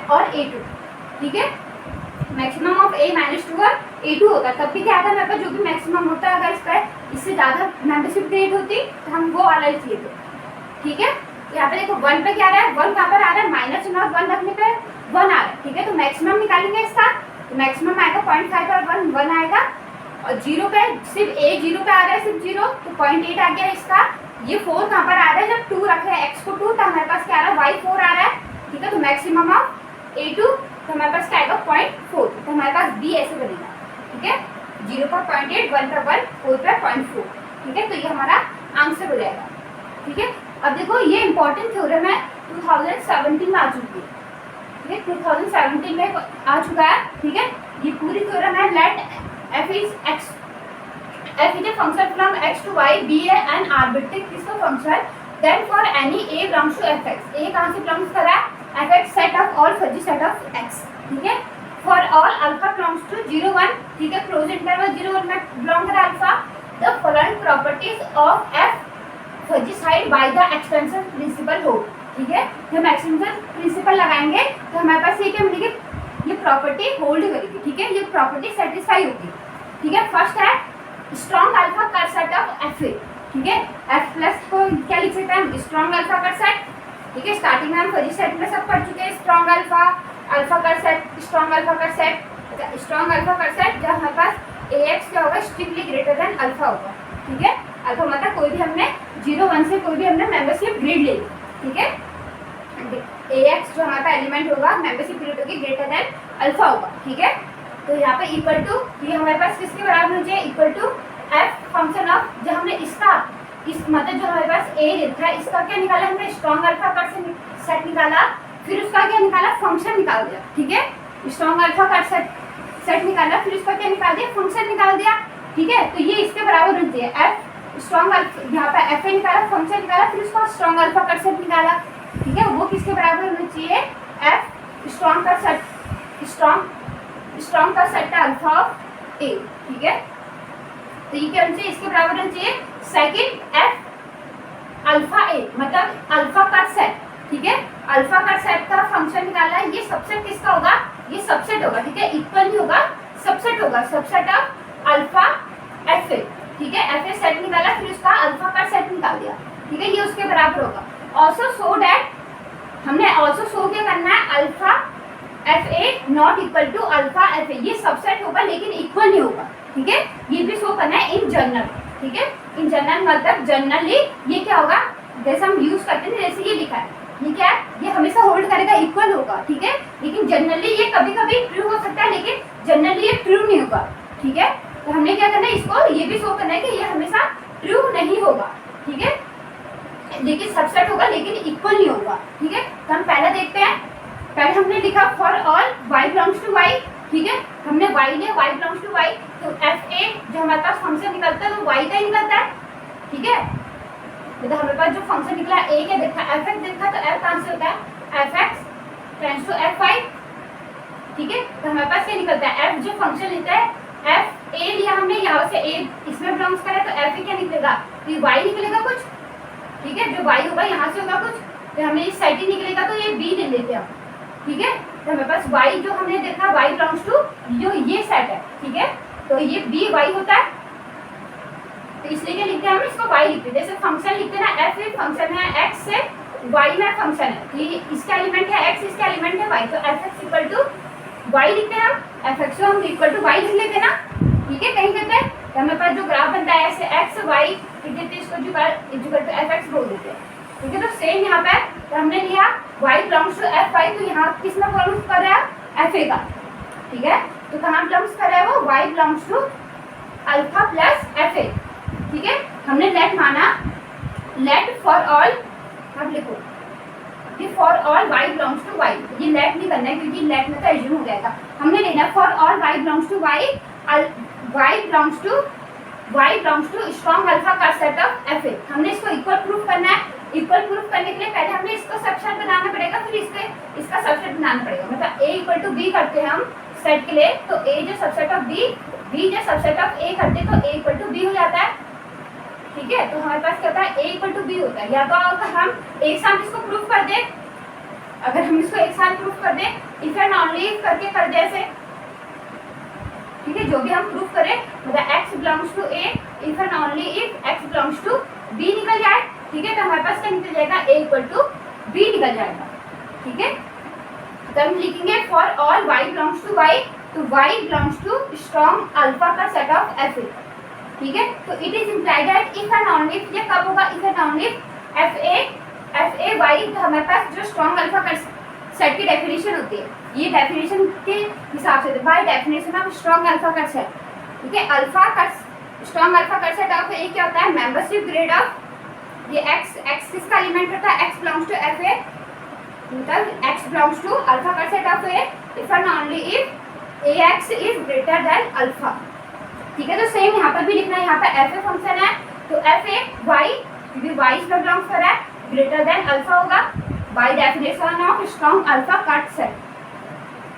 और a2, ठीक है, मैक्सिमम ऑफ a -2 और a2 होता, तब भी क्या आता है मेरे पास जो भी मैक्सिमम होता है, अगर इसका इससे ज़्यादा मेंबरशिप ग्रेड होती तो हम वो वाला लिख लेते, ठीक है। यहाँ पे देखो 1 पे क्या आ रहा है, 1 कहाँ पर आ रहा है, -1 और 1 रखने पे 1 आ रहा है, ठीक है, तो मैक्सिमम निकालेंगे इसका, तो मैक्सिमम आएगा 0.5 और 1 आएगा, और 0 पे सिर्फ a 0 पे आ रहा है सिर्फ 0, तो 0.8 आ गया इसका। ये 4 कहाँ पर आ रहा है, जब 2 रख रहे हैं x को 2 तो हमारे पास क्या आ रहा है y 4 आ रहा है, ठीक है, तो मैक्सिमम ऑफ a2 तो हमारे पास क्या आएगा 0.4, तो हमारे पास b ऐसे बनेगा, ठीक है, 0 पर 0.8, 1 पर 1, 4 पर 0.4, ठीक है, तो ये हमारा आंसर हो जाएगा, ठीक है। अब देखो ये इंपॉर्टेंट थ्योरम है, 2017 में आ चुकी है, ठीक है, 2017 में आ चुका है, ठीक है, ये पूरी थ्योरम है। Let f is a function from x to y be an arbitrary critical function, then for any a belongs to fx, a कहाँ से belongs कर रहा है, fx set of all fuzzy set of x, ठीक है, for all alpha belongs to 0 1, ठीक है, close interval 0 1 में belong कर alpha, the following properties of f fuzzy side by the extension principle हो, ठीक है, जब एक्सटेंशन प्रिंसिपल लगाएंगे तो हमारे पास ये क्या मिलेगी, ये प्रॉपर्टी होल्ड करेगी, ठीक है, ये प्रॉपर्टी सेटिस्फाई होगी, ठीक है। फर्स्ट है स्ट्रॉन्ग अल्फा का सेट ऑफ एफ, ठीक है, एफ प्लस को क्या लिख सकते हैं, स्ट्रॉन्ग अल्फा का सेट, ठीक है, स्टार्टिंग में हम फजी सेट में सब पढ़ चुके हैं, स्ट्रॉन्ग अल्फा, अल्फा का सेट, स्ट्रॉन्ग अल्फा का सेट, स्ट्रॉन्ग अल्फा का सेट जब हमारे पास ax क्या होगा, स्ट्रिक्टली ग्रेटर देन अल्फा होगा, ठीक है, अल्फा मतलब कोई भी हमने 0 1 से कोई भी हमने मेंबरशिप ग्रेड ले ली, ठीक है, ax जो हमारा एलिमेंट होगा मेंबरशिप ग्रेड होगी ग्रेटर देन अल्फा होगा, ठीक है। तो यहाँ पे इक्वल टू ये हमारे पास किसके बराबर हो जाए, equal to f function of, जो हमने इसका इस मतलब जो हमारे पास a लिखा है इसका क्या निकाला हमने, स्ट्रॉन्ग अल्फा का सेट निकाला, फिर उसका क्या निकाला, फंक्शन निकाल दिया, ठीक है, स्ट्रॉन्ग अल्फा का सेट निकाला, फिर उसका क्या निकाल दिया, फंक्शन निकाल दिया, ठीक है। तो ये इसके बराबर होती है f स्ट्रॉन्ग अल्फा, यहाँ पे f निकाला, फंक्शन निकाला, फिर उसका स्ट्रॉन्ग अल्फा का सेट निकाला, ठीक है, वो किसके बराबर होना चाहिए, f स्ट्रॉन्ग का सेट, स्ट्रॉन्ग का सेट है अल्फा ऑफ a, ठीक है, तो ये क्या होना चाहिए, इसके बराबर होना चाहिए सेकंड f अल्फा a, मतलब अल्फा का सेट, ठीक है, अल्फा का सेट का फंक्शन निकाला है, ये सबसेट किसका होगा, ये सबसेट होगा, ठीक है, इक्वल नहीं होगा, सबसेट होगा, सबसेट ऑफ अल्फा एफ, ठीक है, एफ सेट निकाला, फिर उसका अल्फा का सेट निकाल दिया, ठीक है, ये उसके बराबर होगा। ऑल्सो शो दैट, हमने ऑल्सो शो क्या करना है, alpha F A not equal to alpha F A, ये सबसेट होगा लेकिन इक्वल नहीं होगा, ठीक है, ये भी शो करना है इन जनरल, ठीक है, इन जनरल मतलब जनरली ये क्या होगा, जैसे हम यूज करते हैं जैसे ये लिखा है, ये क्या है, ये हमेशा होल्ड करेगा, इक्वल होगा, ठीक है, लेकिन जनरली ये कभी कभी ट्रू हो सकता है, लेकिन जनरली ये ट्रू नहीं होगा, ठीक है। तो हमने क्या करना है, इसको ये भी शो करना है कि ये हमेशा ट्रू नहीं होगा, ठीक है, लेकिन सबसेट होगा लेकिन इक्वल नहीं होगा, ठीक है। तो हम पहले देखते हैं, पहले हमने लिखा for all y belongs to y, ठीक है, हमने y लिया, y बिलोंग्स टू y, तो f a जो हमारे पास फंक्शन निकलता है वो y का ही निकलता है, ठीक है, तो हमारे पास जो फंक्शन निकला a क्या देखा, fx देखा, तो f कहाँ से होता है, fx टेंड्स टू fy, ठीक है, तो हमारे पास क्या निकलता है, f जो फंक्शन लेता है, f a लिया हमने, यहाँ से a इसमें बिलोंग्स करा, तो f क्या निकलेगा, तो y निकलेगा कुछ, ठीक है, जो y होगा यहाँ से होगा कुछ, तो हमें इस साइड ही निकलेगा, तो ये b ले लेते हैं, ठीक है, तो हमारे पास y जो हमने देखा y बिलोंग्स टू जो ये सेट है, ठीक है, तो ये b y होता है, तो इसलिए क्या लिखते हैं हम इसको y लिखते हैं, जैसे फंक्शन लिखते हैं ना, f फंक्शन है, x से y में फंक्शन है, तो ये इसका एलिमेंट है x, इसका एलिमेंट है y, तो fx इक्वल टू y लिखते हैं हम, fx को हम इक्वल टू y लिख लेते हैं ना, ठीक है, कहीं कहते हैं, तो हमारे पास जो ग्राफ बनता है ऐसे x y लिख देते हैं, इसको जो इक्वल टू fx बोल देते हैं, ठीक है। तो सेम यहाँ पे तो हमने लिया y belongs to F Y, तो यहाँ किसमें बिलोंग्स कर रहा है एफ ए का, ठीक है। तो कहाँ बिलोंग्स कर रहा है वो, y belongs to alpha plus F A, ठीक है। हमने लेट माना, लेट फॉर ऑल, अब लिखो कि for all y belongs to y, ये लेट नहीं करना है क्योंकि लेट में तो एज्यूम हो गया था। हमने लेना for all y belongs to y, y belongs to strong alpha का सेट ऑफ एफ ए। हमने इसको इक्वल प्रूफ करना है। इक्वल प्रूफ करने के लिए पहले हमने इसको सबसेट बनाना पड़ेगा, फिर इसका सबसेट बनाना पड़ेगा। मतलब a इक्वल टू बी करते हैं हम सेट के लिए, तो a जो सबसेट ऑफ b, b जो सबसेट ऑफ a करते हैं, तो a इक्वल टू b हो जाता है, ठीक है। तो हमारे पास क्या होता है, a इक्वल टू b होता है। या तो अगर हम एक साथ इसको प्रूफ कर दें, अगर हम इसको एक साथ प्रूफ कर दें, इफ एंड ओनली इफ करके कर दे ऐसे, ठीक है। जो भी हम प्रूफ करें, मतलब x belongs to a, if and only if x belongs to b निकल जाए, ठीक है। तो हमारे पास क्या निकल जाएगा, a इक्वल टू b निकल जाएगा, ठीक है। तो हम लिखेंगे for all y belongs to y, तो y belongs to strong alpha का सेट ऑफ एफ ए, ठीक है। तो it is implied that if and only if, ये कब होगा, if and only if F A Y, तो हमारे पास जो स्ट्रॉन्ग अल्फा का सेट की डेफिनेशन होती है, ये डेफिनेशन के हिसाब से by definition of strong alpha का सेट, ठीक है। अल्फा का स्ट्रॉन्ग अल्फा का सेट ऑफ ए क्या होता है, मेंबरशिप ग्रेड ऑफ, ये x किसका एलिमेंट होता है, x belongs to F A, मतलब x बिलोंग्स टू अल्फा का set of A if and only if ax is greater than alpha, ठीक है। तो सेम यहाँ पर भी लिखना है, यहाँ पर एफ ए फंक्शन है, तो एफ ए वाई, क्योंकि वाई इसमें बिलोंग्स कर रहा है, ग्रेटर देन अल्फा होगा bye definition of strong alpha cut set,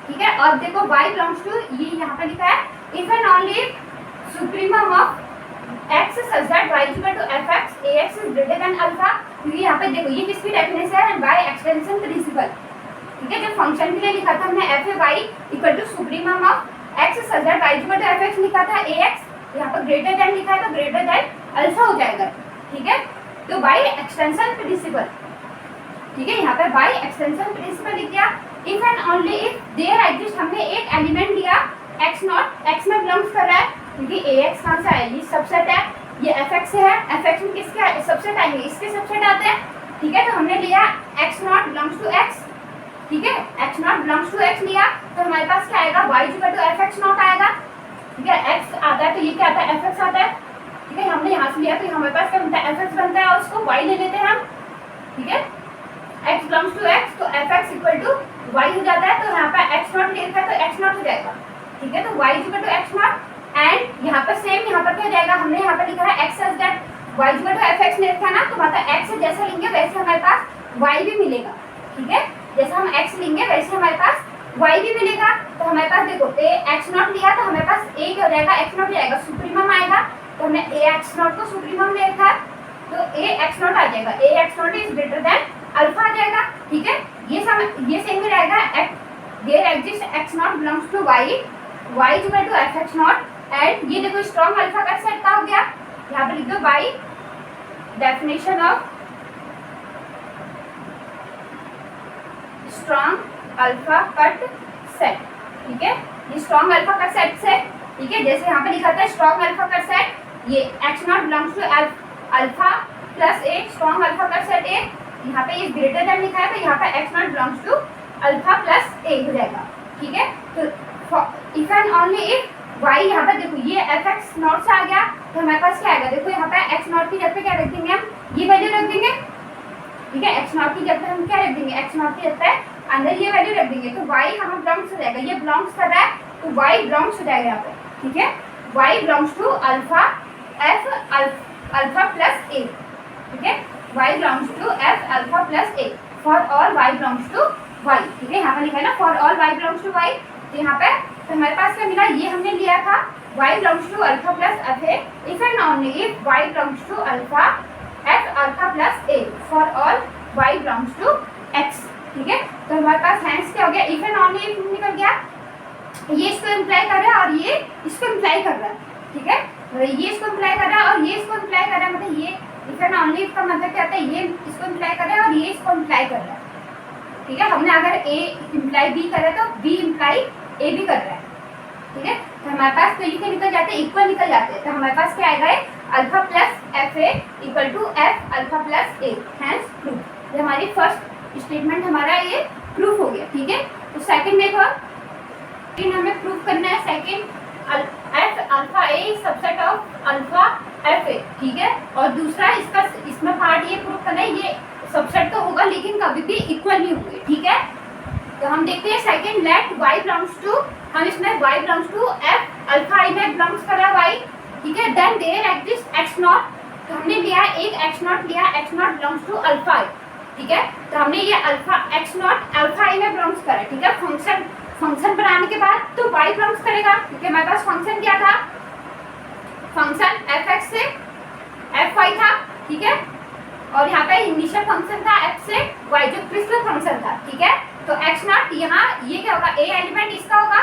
ठीक है। और देखो y बिलोंग्स टू, ये यहाँ पे लिखा है if and only supremum of x such that y equal to fx ax is greater than alpha, क्योंकि यहाँ पे देखो ये किसकी डेफिनेशन है, बाय एक्सटेंशन प्रिंसिपल, ठीक है। जो फंक्शन के लिए लिखा था हमने F A Y equal to supremum of x such that y equal to fx लिखा था, ax यहाँ पर ग्रेटर देन लिखा है, तो ग्रेटर देन अल्फा हो जाएगा, ठीक है। तो बाय एक्सटेंशन प्रिंसिपल, ठीक है। यहाँ पे बाय एक्सटेंशन प्रिंसिपल लिख दिया। If and only if there exist, हमने एक एलिमेंट लिया x नॉट, x में बिलोंग्स कर रहा है, क्योंकि ax कहाँ से है, ये सबसेट है, ये fx से है, fx में किसके सबसेट आएंगे, इसके सबसेट आते हैं, ठीक है। तो हमने लिया x not belongs to x, ठीक है, x not belongs to x लिया, तो हमारे पास क्या आएगा, y equal to fx not आएगा, ठीक है। x आता है तो ये क्या आता है, fx आता है, ठीक है। हमने यहाँ से लिया तो हमारे पास क्या बनता है, fx बनता है, और उसको y ले लेते हैं हम, ठीक है। x बिलोंग्स टू x, तो fx इक्वल टू y हो जाता है, तो यहाँ पे x नॉट लिखा है तो x नॉट हो जाएगा, ठीक है। तो y equal to x not, and यहाँ पर सेम, यहाँ पर क्या हो जाएगा, हमने यहाँ पर लिखा है x such that y equal to fx ने लिखा है ना, तो मतलब x से जैसा लेंगे वैसे हमारे पास y भी मिलेगा, ठीक है। जैसा हम x लेंगे वैसे हमारे पास y भी मिलेगा। तो हमारे पास देखो x नॉट लिया, तो हमारे पास a क्या हो जाएगा, x नॉट जाएगा, सुप्रीमम आएगा, तो हमने ax नॉट को सुप्रीमम ले रखा है, तो ax नॉट आ जाएगा, ax not is greater than alpha आ जाएगा, ठीक है। ये सेम ही रहेगा, there exist x not belongs to y, y equal to fx not, and ये देखो स्ट्रॉन्ग अल्फा का सेट का हो गया, यहाँ पे लिख दो bye definition of strong alpha cut set, ठीक है। ये स्ट्रॉन्ग अल्फा का सेट से, ठीक है, जैसे यहाँ पे लिखा था स्ट्रॉन्ग अल्फा का सेट, ये x not belongs to alpha plus A, strong alpha का सेट ए, यहाँ पे ये ग्रेटर देन लिखा है, तो यहाँ पे x not belongs to alpha plus A हो जाएगा, ठीक है। तो if and only if y, यहाँ पे देखो ये fx नॉट से आ गया, तो हमारे पास क्या आएगा, देखो यहाँ पे x नॉट की जगह पे क्या रख देंगे हम, ये वैल्यू रख देंगे, ठीक है। x नॉट की जगह पे हम क्या रख देंगे, x नॉट की जगह पे अंदर ये वैल्यू रख देंगे, तो y हमें बिलोंग्स हो जाएगा, ये बिलोंग्स कर रहा है, तो y बिलोंग्स हो जाएगा यहाँ पे, ठीक है। y belongs to alpha f alpha plus a, ठीक है। y belongs to f alpha plus a for all y belongs to y, ठीक है। यहाँ पे लिखा है ना for all y belongs to y, तो यहाँ पे तो हमारे पास क्या मिला, ये हमने लिया था y belongs to alpha plus f a, if and only if y belongs to alpha f alpha plus a for all y belongs to x, ठीक है। तो हमारे पास हैंस क्या हो गया, इफ एंड ओनली इफ निकल गया, ये इसको इम्प्लाई कर रहा है और ये इसको इम्प्लाई कर रहा है, ठीक है। ये इसको इम्प्लाई कर रहा है और ये इसको इम्प्लाई कर रहा है, मतलब ये इफ एंड ओनली इफ का मतलब क्या होता है, ये इसको इम्प्लाई कर रहा है और ये इसको इम्प्लाई कर रहा है, ठीक है। हमने अगर a इम्प्लाई b कर रहा है तो b इम्प्लाई a भी कर रहा है, ठीक है। तो हमारे पास तो ये निकल जाते हैं, इक्वल निकल जाते हैं, तो हमारे पास क्या आएगा, alpha plus F A equal to F alpha plus A, hence proof. ये हमारी फर्स्ट स्टेटमेंट हमारा ये प्रूफ हो गया, ठीक है। तो सेकंड देखो, सेकंड हमें प्रूफ करना है, second F alpha A subset of alpha F A, ठीक है। और दूसरा इसका इसमें पार्ट ये प्रूफ करना है, ये सबसेट तो होगा लेकिन कभी भी इक्वल नहीं होंगे, ठीक है। तो हम देखते हैं second, let y belongs to, हम इसमें y belongs to f alpha i में बिलोंग्स कर रहा है y, ठीक है। Then there exist x not, तो हमने लिया एक x नॉट लिया, x not belongs to alpha i, ठीक है। तो हमने ये alpha x not alpha i में बिलोंग्स करा, ठीक है। फंक्शन बनाने के बाद तो y बिलोंग्स करेगा, क्योंकि हमारे पास फंक्शन क्या था, फंक्शन fx से fy था, ठीक है। और यहाँ पे इनिशियल फंक्शन था f से y, जो क्रिस्टल फंक्शन था, ठीक है। तो x नॉट यहाँ ये क्या होगा, a एलिमेंट इसका होगा,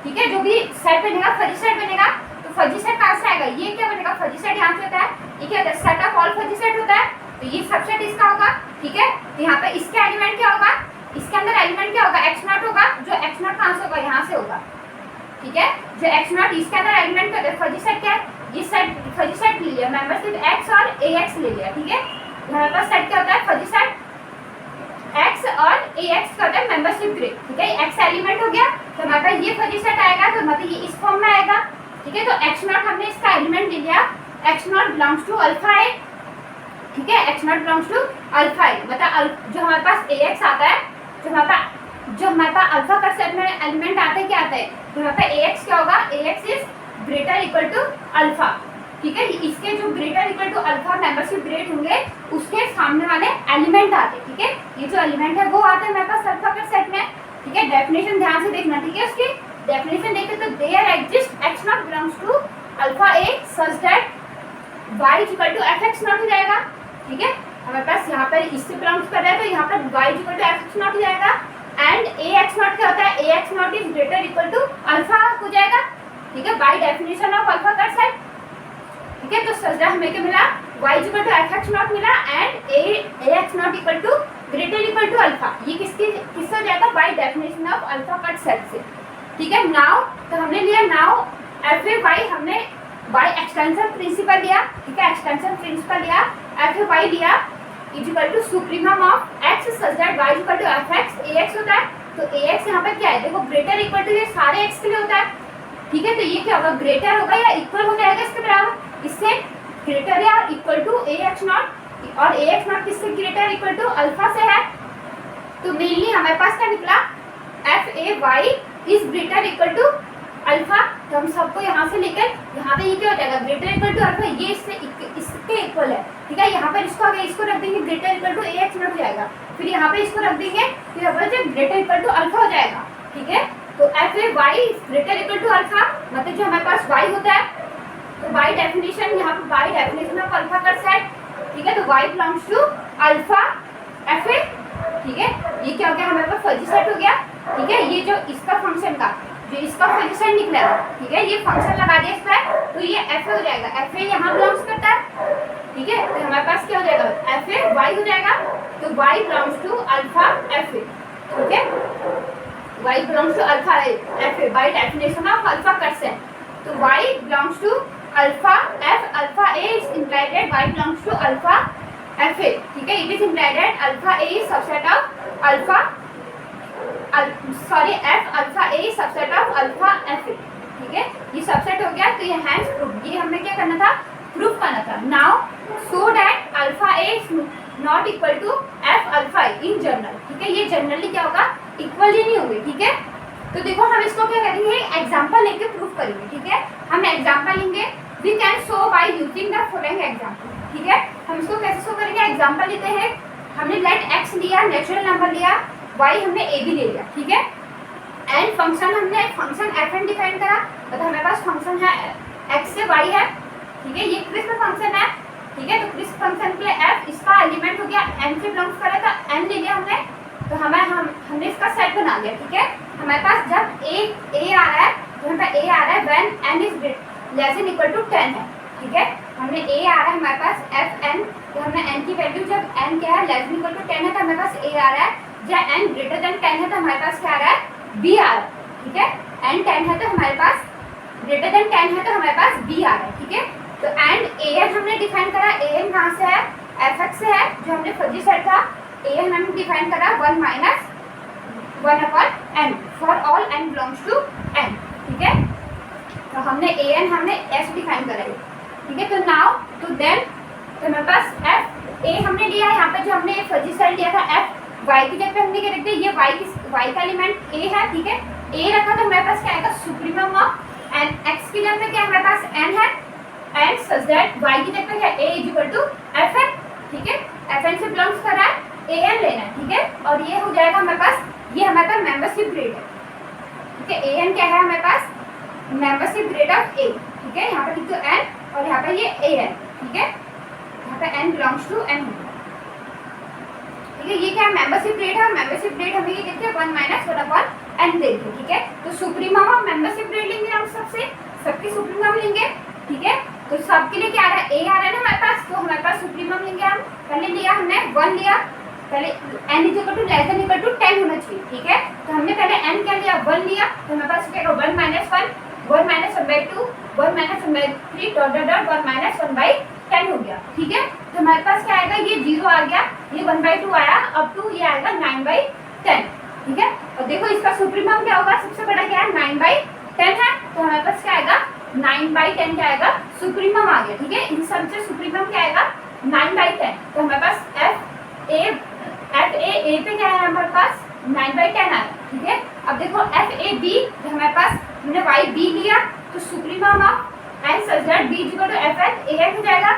ठीक है। जो भी सेट बनेगा फजी सेट बनेगा, तो फजी सेट कहाँ से आएगा, ये क्या बनेगा, फजी सेट यहाँ से होता है, ये क्या होता है, set of all fuzzy set होता है, तो ये सबसेट इसका होगा, ठीक है। तो यहाँ पे इसके एलिमेंट क्या होगा, इसके अंदर एलिमेंट क्या होगा, x नॉट होगा, जो x नॉट कहाँ से होगा, यहाँ से होगा, ठीक है। जो x नॉट इसके अंदर एलिमेंट क्या होता है, फजी सेट क्या है, ये सेट फजी सेट ले लिया, मेंबरशिप x और ax ले लिया, ठीक है। हमारे पास सेट क्या होता है, फजी सेट x और ax का होता है मेंबरशिप ग्रेड, ठीक है। x एलिमेंट हो गया, तो हमारे पास ये फजी सेट आएगा, तो मतलब ये इस फॉर्म में आएगा, ठीक है। तो x नॉट हमने इसका एलिमेंट ले लिया, x not belongs to alpha a, ठीक है। x not belongs to alpha a, मतलब जो हमारे पास ax आता है, जो हमारे पास अल्फा का सेट में एलिमेंट आता है, क्या आता है, तो हमारे पास ax क्या होगा, ax is greater equal to alpha, ठीक है। इसके जो greater equal to alpha membership grade होंगे, उसके सामने वाले एलिमेंट आते हैं, ठीक है। ये जो एलिमेंट है वो आता है मेरे पास अल्फा के सेट में, ठीक है। डेफिनेशन ध्यान से देखना, ठीक है। उसकी डेफिनेशन देखें तो there exist x not belongs to alpha a such that y equal to fx not हो जाएगा, ठीक है। हमारे पास यहाँ पर इससे बिलोंग्स कर रहा है, तो यहाँ पर y equal to fx not हो जाएगा, एंड ax नॉट क्या होता है, ax not is greater equal to alpha हो जाएगा, ठीक है, बाय डेफिनेशन ऑफ अल्फा का सेट, ठीक है। तो सजा हमें क्या मिला, y equal to fx naught मिला, and ax naught equal to greater equal to alpha, ये किससे हो जाएगा, by definition of alpha cut set से, ठीक है। नाउ तो हमने लिया, नाउ f ए y हमने बाय एक्सटेंशन प्रिंसिपल लिया, ठीक है। एक्सटेंशन प्रिंसिपल लिया, f ए y लिया is equal to supremum of x such that y equal to fx, ax होता है, तो ax यहाँ पर क्या है, देखो ग्रेटर इक्वल टू ये सारे x के लिए होता है, ठीक है। तो ये क्या होगा, ग्रेटर होगा या इक्वल हो जाएगा इसके बराबर, इससे ग्रेटर या इक्वल टू ax नॉट, और ax नॉट किससे ग्रेटर इक्वल टू अल्फा से है, तो मेनली हमारे पास क्या निकला, f A y is greater equal to alpha, तो हम सबको यहाँ से लेकर यहाँ पे ये क्या हो जाएगा, ग्रेटर इक्वल टू अल्फा, ये इसके इक्वल है, ठीक है। यहाँ पर इसको अगर इसको रख देंगे greater equal to ax not हो जाएगा, फिर यहाँ पे इसको रख देंगे, फिर यहाँ पर ग्रेटर इक्वल टू अल्फा हो जाएगा, ठीक है। तो f A y greater equal to alpha, मतलब जो हमारे पास y होता है, तो बाय डेफिनेशन यहाँ पे बाय डेफिनेशन ऑफ अल्फा का सेट, ठीक है। तो y belongs to alpha f A, ठीक है। ये क्या हो गया, हमारे पास फजी सेट हो गया, ठीक है। ये जो इसका फंक्शन का जो इसका फजी सेट निकला, ठीक है, ये फंक्शन लगा दिया इस पर, तो ये f ए हो जाएगा, f ए यहाँ बिलोंग्स करता है, ठीक है। तो हमारे पास क्या हो जाएगा, f ए y हो जाएगा, तो y belongs to alpha f A, ठीक है। y belongs to alpha f A by definition of alpha का सेट, तो y belongs to alpha f alpha a is implied that y belongs to alpha f a, ठीक है। it is implied that alpha a is subset of alpha f alpha a is subset of alpha f a, ठीक है। ये subset हो गया, तो ये hence proof, ये हमें क्या करना था, प्रूफ करना था। Now so that alpha a is not equal to f alpha in general, ठीक है। ये जनरली क्या होगा, इक्वल ही नहीं होंगे, ठीक है। तो देखो हम इसको क्या करेंगे, एग्जांपल लेके प्रूफ करेंगे, ठीक है। हम एग्जांपल लेंगे, we can show by using the following example, ठीक है। हम इसको कैसे शो करेंगे, एग्जांपल लेते हैं, हमने लेट x लिया, नेचुरल नंबर लिया, y हमने a भी ले लिया, ठीक है। एंड फंक्शन हमने फंक्शन fn डिफाइन करा, मतलब हमारे पास फंक्शन है x से y है, ठीक है। ये क्रिस्प फंक्शन है, ठीक है। तो क्रिस्प फंक्शन के लिए f इसका एलिमेंट हो गया, n से बिलोंग्स करे, तो n ले लिया हमने, तो हमने इसका सेट बना लिया, ठीक है। हमारे पास जब a आ रहा है, तो हमारे पास a आ रहा है when n is less than equal to 10 है, ठीक है। हमने a आ रहा है हमारे पास fn, तो हमने n की वैल्यू जब n क्या है, लेस देन इक्वल टू 10 है, तो हमारे पास a आ रहा है, जब n ग्रेटर देन 10 है, तो हमारे पास क्या आ रहा है, b आ रहा है, ठीक है। n 10 है तो हमारे पास ग्रेटर देन 10 है, तो हमारे पास b आ रहा है, ठीक है। तो एंड an हमने डिफाइन करा, an कहाँ से है, fx से है, जो हमने फजी सेट था, ए एन हमने डिफाइन करा 1 minus 1 upon N for all N belongs to N, ठीक है। तो हमने ए एन हमने एस डिफाइन करा है, ठीक है। तो नाउ तो देन तो हमारे पास एफ ए हमने लिया है, यहाँ पे जो हमने फजी सेट लिया था एफ वाई की जगह पे हमने क्या रख दिया, ये वाई का एलिमेंट ए है, ठीक है। ए रखा तो हमारे पास क्या आएगा सुप्रीमम ऑफ एन, एक्स की जगह पे क्या हमारे पास एन है, एंड सच दैट वाई की जगह पे है a is equal to F n, ठीक है। एफ एन से बिलोंग्स कर रहा है ए एन लेना है, ठीक है। और ये हो जाएगा हमारे पास, ये हमारे पास मेंबरशिप ग्रेड है, ठीक है। ए एन क्या है हमारे पास मेंबरशिप ग्रेड ऑफ ए, ठीक है। यहाँ पे लिख दो एन और यहाँ पे ये ए एन, ठीक है। यहाँ पे एन बिलोंग्स टू एन, ठीक है। ये क्या मेंबरशिप ग्रेड है, मेंबरशिप ग्रेड हमें ये देखते हैं 1 माइनस 1 अपॉन एन देखिए, ठीक है। तो सुप्रीमम ऑफ मेंबरशिप ग्रेड लेंगे हम सबकी सुप्रीमम लेंगे, ठीक है। तो सबके लिए क्या आ रहा है, ए आ रहा है ना हमारे पास, तो हमारे पास सुप्रीमम लेंगे हम। पहले लिया हमने 1 लिया, पहले n is equal to less than equal to 10 होना चाहिए, ठीक है। तो हमने पहले n क्या लिया 1 लिया, तो हमारे पास क्या होगा 1 minus 1 1 minus 1/2 1 minus 1/3 dot dot dot 1 minus 1/10 हो गया, ठीक है। तो हमारे पास क्या आएगा, ये 0 आ गया, ये 1/2 आया, अब टू ये आएगा 9/10, ठीक है। और देखो इसका सुप्रीमम क्या होगा, सबसे बड़ा क्या है 9/10 है, तो हमारे पास क्या आएगा 9/10 क्या आएगा सुप्रीमम आ गया, ठीक है। इन सब से सुप्रीमम क्या आएगा 9/10, तो हमारे पास एफ ए पे क्या है हमारे पास 9/10 आया, ठीक है। अब देखो एफ ए बी, तो हमारे पास हमने वाई बी लिया, तो supremum of N such that B equal to F N A N हो जाएगा,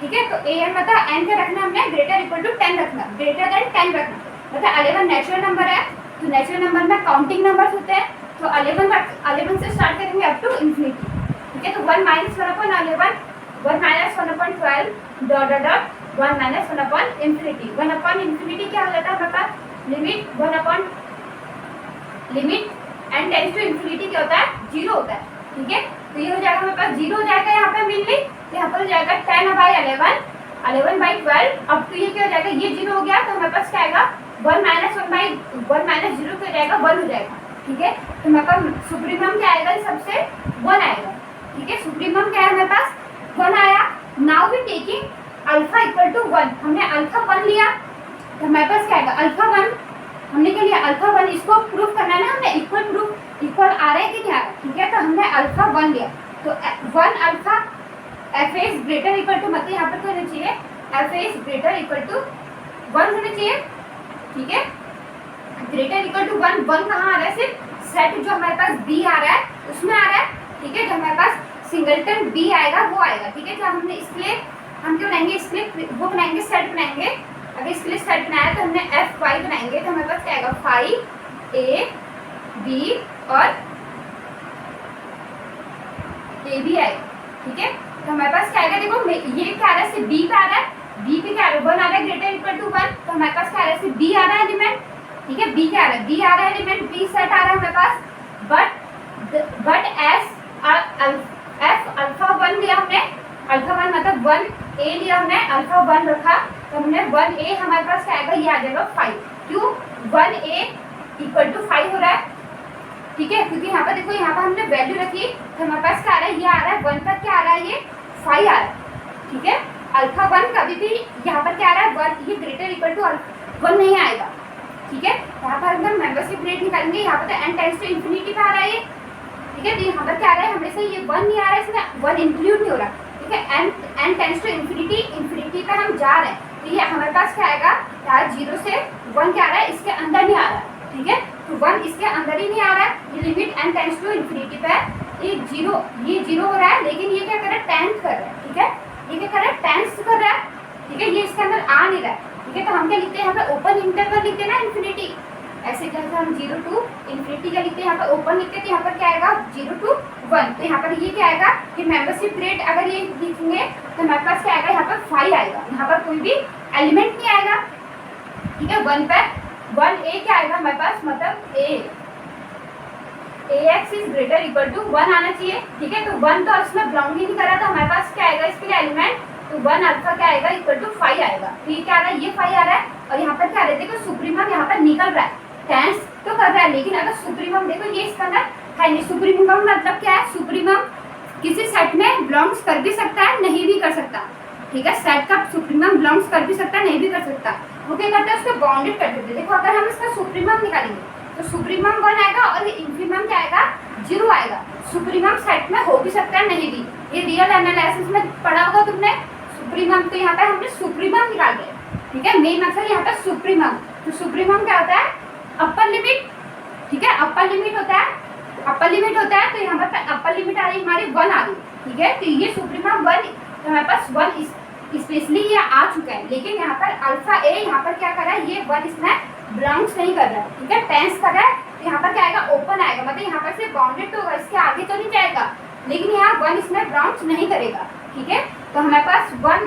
ठीक है। तो ए एन मतलब एन का रखना हमने ग्रेटर इक्वल टू 10 रखना, ग्रेटर देन 10 रखना, मतलब 11 नेचुरल नंबर है, तो नेचुरल नंबर में काउंटिंग नंबर्स होते हैं, तो 11 से स्टार्ट करेंगे अप टू इंफिनिटी, ठीक है। तो 1 minus 1 upon 11 1 minus 1 upon 12 dot dot dot 1 minus 1 upon infinity, 1 upon infinity क्या हो जाता है हमारे पास limit 1 upon limit and tends to infinity क्या होता है 0 होता है, ठीक है। तो ये हो जाएगा हमारे पास 0 हो जाएगा यहाँ पे मिलने, तो यहाँ पर हो जाएगा 10/11 11/12 अब तो ये क्या हो जाएगा, ये 0 हो गया, तो हमारे पास क्या आएगा 1 माइनस 1 माइनस 0 क्या हो जाएगा 1 हो जाएगा, ठीक है। तो हमारे पास सुप्रीमम क्या आएगा सबसे 1 आएगा, ठीक है। सुप्रीमम क्या है हमारे पास 1 आया। Now we taking alpha equal to 1, हमने अल्फा 1 लिया, तो हमारे पास क्या आएगा अल्फा 1 हमने क्या लिया अल्फा 1, इसको प्रूफ करना है ना हमने, इक्वल आ रहा है कि नहीं आ रहा है, ठीक है। तो हमने अल्फा 1 लिया, तो 1 alpha F is greater equal to, मतलब यहाँ पर क्या होना चाहिए F is greater equal to 1 होना चाहिए, ठीक है। ग्रेटर इक्वल टू 1 कहाँ आ रहा है, सिर्फ सेट जो हमारे पास बी आ रहा है उसमें आ रहा है, ठीक है। जो हमारे पास सिंगलटन बी आएगा वो आएगा, ठीक है। जो हमने इसके लिए हम क्या बनाएंगे, इसके लिए वो बनाएंगे सेट बनाएंगे, अगर इसके लिए सेट बनाया तो हमने एफ वाई बनाएंगे, तो हमारे पास क्या आएगा 5 ए बी और ए बी आएगा, ठीक है। तो हमारे पास क्या आएगा, देखो ये क्या आ रहा है बी पे आ रहा है, बी पे क्या आ रहा है 1 आ रहा है ग्रेटर इक्वल टू 1, तो हमारे पास क्या आ रहा है बी आ रहा है एलिमेंट, ठीक है। बी क्या आ रहा है, बी आ रहा है एलिमेंट, बी सेट आ रहा है हमारे पास, बट एस एफ अल्फा 1 लिया हमने, अल्फा 1 मतलब 1 ए लिया हमने, अल्फा 1 रखा, तो हमने 1 ए हमारे पास क्या आएगा, ये आ जाएगा 5, क्यों 1 ए इक्वल टू 5 हो रहा है, ठीक है। क्योंकि यहाँ पर देखो यहाँ पर हमने वैल्यू रखी, तो हमारे पास क्या आ रहा है, ये आ रहा है 1 तक क्या आ रहा है, ये 5 आ रहा है, ठीक है। अल्फा 1 कभी भी यहाँ पर क्या आ रहा है 1, ये ग्रेटर इक्वल टू 1 नहीं आएगा, ठीक है। यहाँ पर अगर मेंबरशिप रेट निकालेंगे, यहाँ पर तो n टेंड्स टू इंफिनिटी पे आ रहा है ये, ठीक है। तो यहाँ पर क्या आ रहा है हमेशा ये 1 नहीं आ रहा है, इसमें 1 इंक्लूड नहीं हो रहा, ठीक है। n टेंड्स टू इंफिनिटी पे हम जा रहे हैं, तो ये हमारे पास क्या आएगा यार 0 से 1 क्या आ रहा है, इसके अंदर नहीं आ रहा है, ठीक है। तो 1 इसके अंदर ही नहीं आ रहा है, ये limit n tends to infinity पे है, ये 0 हो रहा है, लेकिन ये क्या कर रहा है टेंथ कर रहा है, ठीक है। ये क्या कर रहा है टेंथ कर रहा है, ठीक है। ये इसके अंदर आ नहीं रहा है, ठीक है। तो हम क्या लिखते हैं यहाँ पे ओपन इंटरवल लिखते हैं ना इंफिनिटी, ऐसे जैसे हम 0 टू इंफिनिटी का लिखते हैं, यहाँ पर ओपन लिखते हैं, तो यहाँ पर क्या आएगा 0 to 1, तो यहाँ पर ये क्या आएगा कि मेंबरशिप रेट अगर ये लिखेंगे तो हमारे पास क्या आएगा, यहाँ पर 5 आएगा, यहाँ पर कोई भी एलिमेंट नहीं आएगा, ठीक है। 1 पर 1 ए क्या आएगा हमारे पास, मतलब a x is greater equal to 1 आना चाहिए, ठीक है। तो 1 तो इसमें बिलोंग ही नहीं करा, तो हमारे पास क्या आएगा इसके लिए एलिमेंट, तो 1 अल्फा क्या आएगा इक्वल टू 5 आएगा, तो ये क्या आ रहा है, ये 5 आ रहा है, और यहाँ पर क्या आ रहा है देखो सुप्रीमम यहाँ पर निकल रहा है, टेंस तो कर रहा है, लेकिन अगर सुप्रीमम देखो ये इसका अंदर है नहीं, सुप्रीमम मतलब क्या है, सुप्रीमम किसी सेट में बिलोंग्स कर भी सकता है नहीं भी कर सकता, ठीक है। सेट का सुप्रीमम बिलोंग्स कर भी सकता है नहीं भी कर सकता, वो क्या करता है, उसको बाउंडेड कर देते हैं। देखो अगर हम इसका सुप्रीमम निकालेंगे तो सुप्रीमम 1 आएगा और इंफीमम क्या आएगा, 0 आएगा। सुप्रीमम सेट में हो भी सकता है, नहीं भी, ये रियल एनालिसिस में पढ़ा होगा तुमने सुप्रीमम। तो यहाँ पे हमने सुप्रीमम निकाल दिया, ठीक है। मेन मकसद यहाँ पे सुप्रीमम। तो सुप्रीमम क्या होता है, अपर लिमिट, ठीक है, अपर लिमिट होता है, अपर लिमिट होता है। तो यहाँ पर अपर लिमिट आ रही हमारी 1 आ रही, ठीक है। तो ये सुप्रीमम 1, तो हमारे पास 1 स्पेशली ये आ चुका है। लेकिन यहाँ पर अल्फा ए यहाँ पर क्या कर रहा है, ये 1 इसमें ब्राउंस नहीं कर रहा है, ठीक है, टेंस कर रहा है। तो यहाँ पर क्या आएगा, ओपन आएगा, मतलब यहाँ पर से बाउंडेड तो होगा, इसके आगे तो नहीं जाएगा, लेकिन यहाँ 1 इसमें ब्राउंस नहीं करेगा, ठीक है। तो हमारे पास 1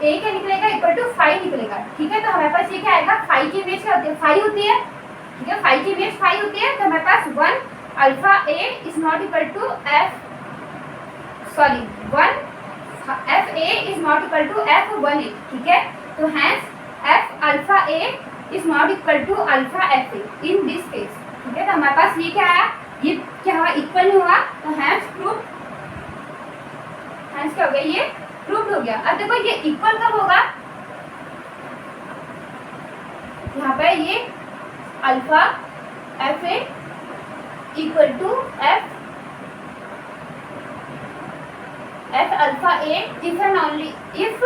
ए क्या निकलेगा, इक्वल टू 5 निकलेगा, ठीक है। तो हमारे पास ये क्या आएगा, 5 की इमेज क्या होती है, 5 होती है, ठीक है, 5 की इमेज 5 होती है। तो हमारे पास 1 alpha A is not equal to F A is not equal to F1A, ठीक है। तो hence F alpha A is not equal to alpha F A in this case, ठीक है। तो हमारे पास ये क्या आया, ये क्या हुआ, इक्वल नहीं हुआ। तो हैंस प्रूफ, हैंस क्या हो गया, ये प्रूफ हो गया। अब देखो ये इक्वल कब होगा, यहाँ पे ये alpha F A equal to F alpha A if and only if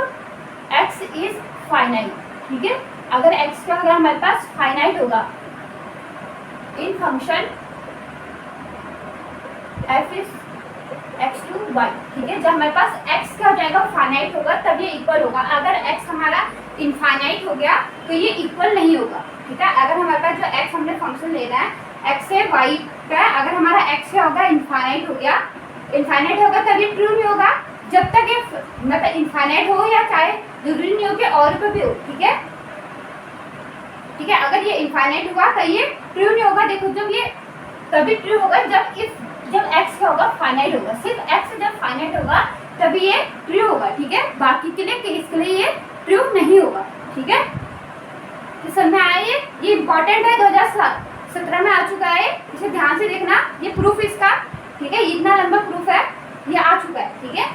X is finite, ठीक है। अगर एक्स का अगर हमारे पास फाइनाइट होगा in function f is x to Y, ठीक है। जब हमारे पास एक्स क्या हो जाएगा, फाइनाइट होगा, तब ये इक्वल होगा। अगर एक्स हमारा इनफाइनाइट हो गया तो ये इक्वल नहीं होगा, ठीक है। अगर हमारे पास जो एक्स हमने फंक्शन ले रहा है एक्स से वाई का, अगर हमारा एक्स क्या होगा, इनफाइनाइट हो गया, इनफाइनाइट होगा तब ये ट्रू नहीं होगा। जब तक ये मतलब इनफाइनाइट हो या चाहे जरूरी नहीं हो कि और पे भी हो, ठीक है, ठीक है। अगर ये इनफाइनाइट हुआ तो ये ट्रू नहीं होगा। देखो जब ये तभी ट्रू होगा जब एक्स क्या होगा, फाइनाइट होगा। सिर्फ एक्स जब फाइनाइट होगा तभी ये ट्रू होगा, ठीक है। बाकी के लिए केस के लिए ये ट्रू नहीं होगा, ठीक है। तो समझ में आया, ये इंपॉर्टेंट है, 2017 में आ चुका है, इसे ध्यान से देखना। ये प्रूफ इसका, ठीक है, इतना लंबा प्रूफ है, ये आ चुका है, ठीक है।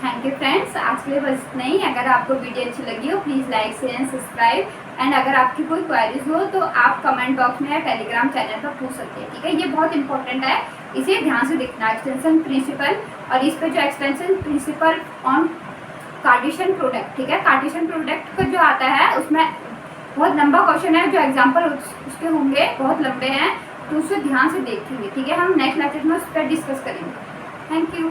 थैंक यू फ्रेंड्स, आज के लिए बस इतना ही। अगर आपको वीडियो अच्छी लगी हो please like share and subscribe, and अगर आपकी कोई क्वेरीज हो तो आप कमेंट बॉक्स में या टेलीग्राम चैनल पर पूछ सकते हैं, ठीक है। ये बहुत इंपॉर्टेंट है, इसे ध्यान से देखना। एक्सटेंशन प्रिंसिपल, और इस पर जो extension principal on Cartesian product, ठीक है, कार्टेशियन प्रोडक्ट का जो आता है उसमें बहुत लंबा क्वेश्चन है, जो एग्जाम्पल उसके होंगे बहुत लंबे हैं, तो उसे ध्यान से देखेंगे, ठीक है। हम नेक्स्ट लेक्चर में उस पर डिस्कस करेंगे। Thank you.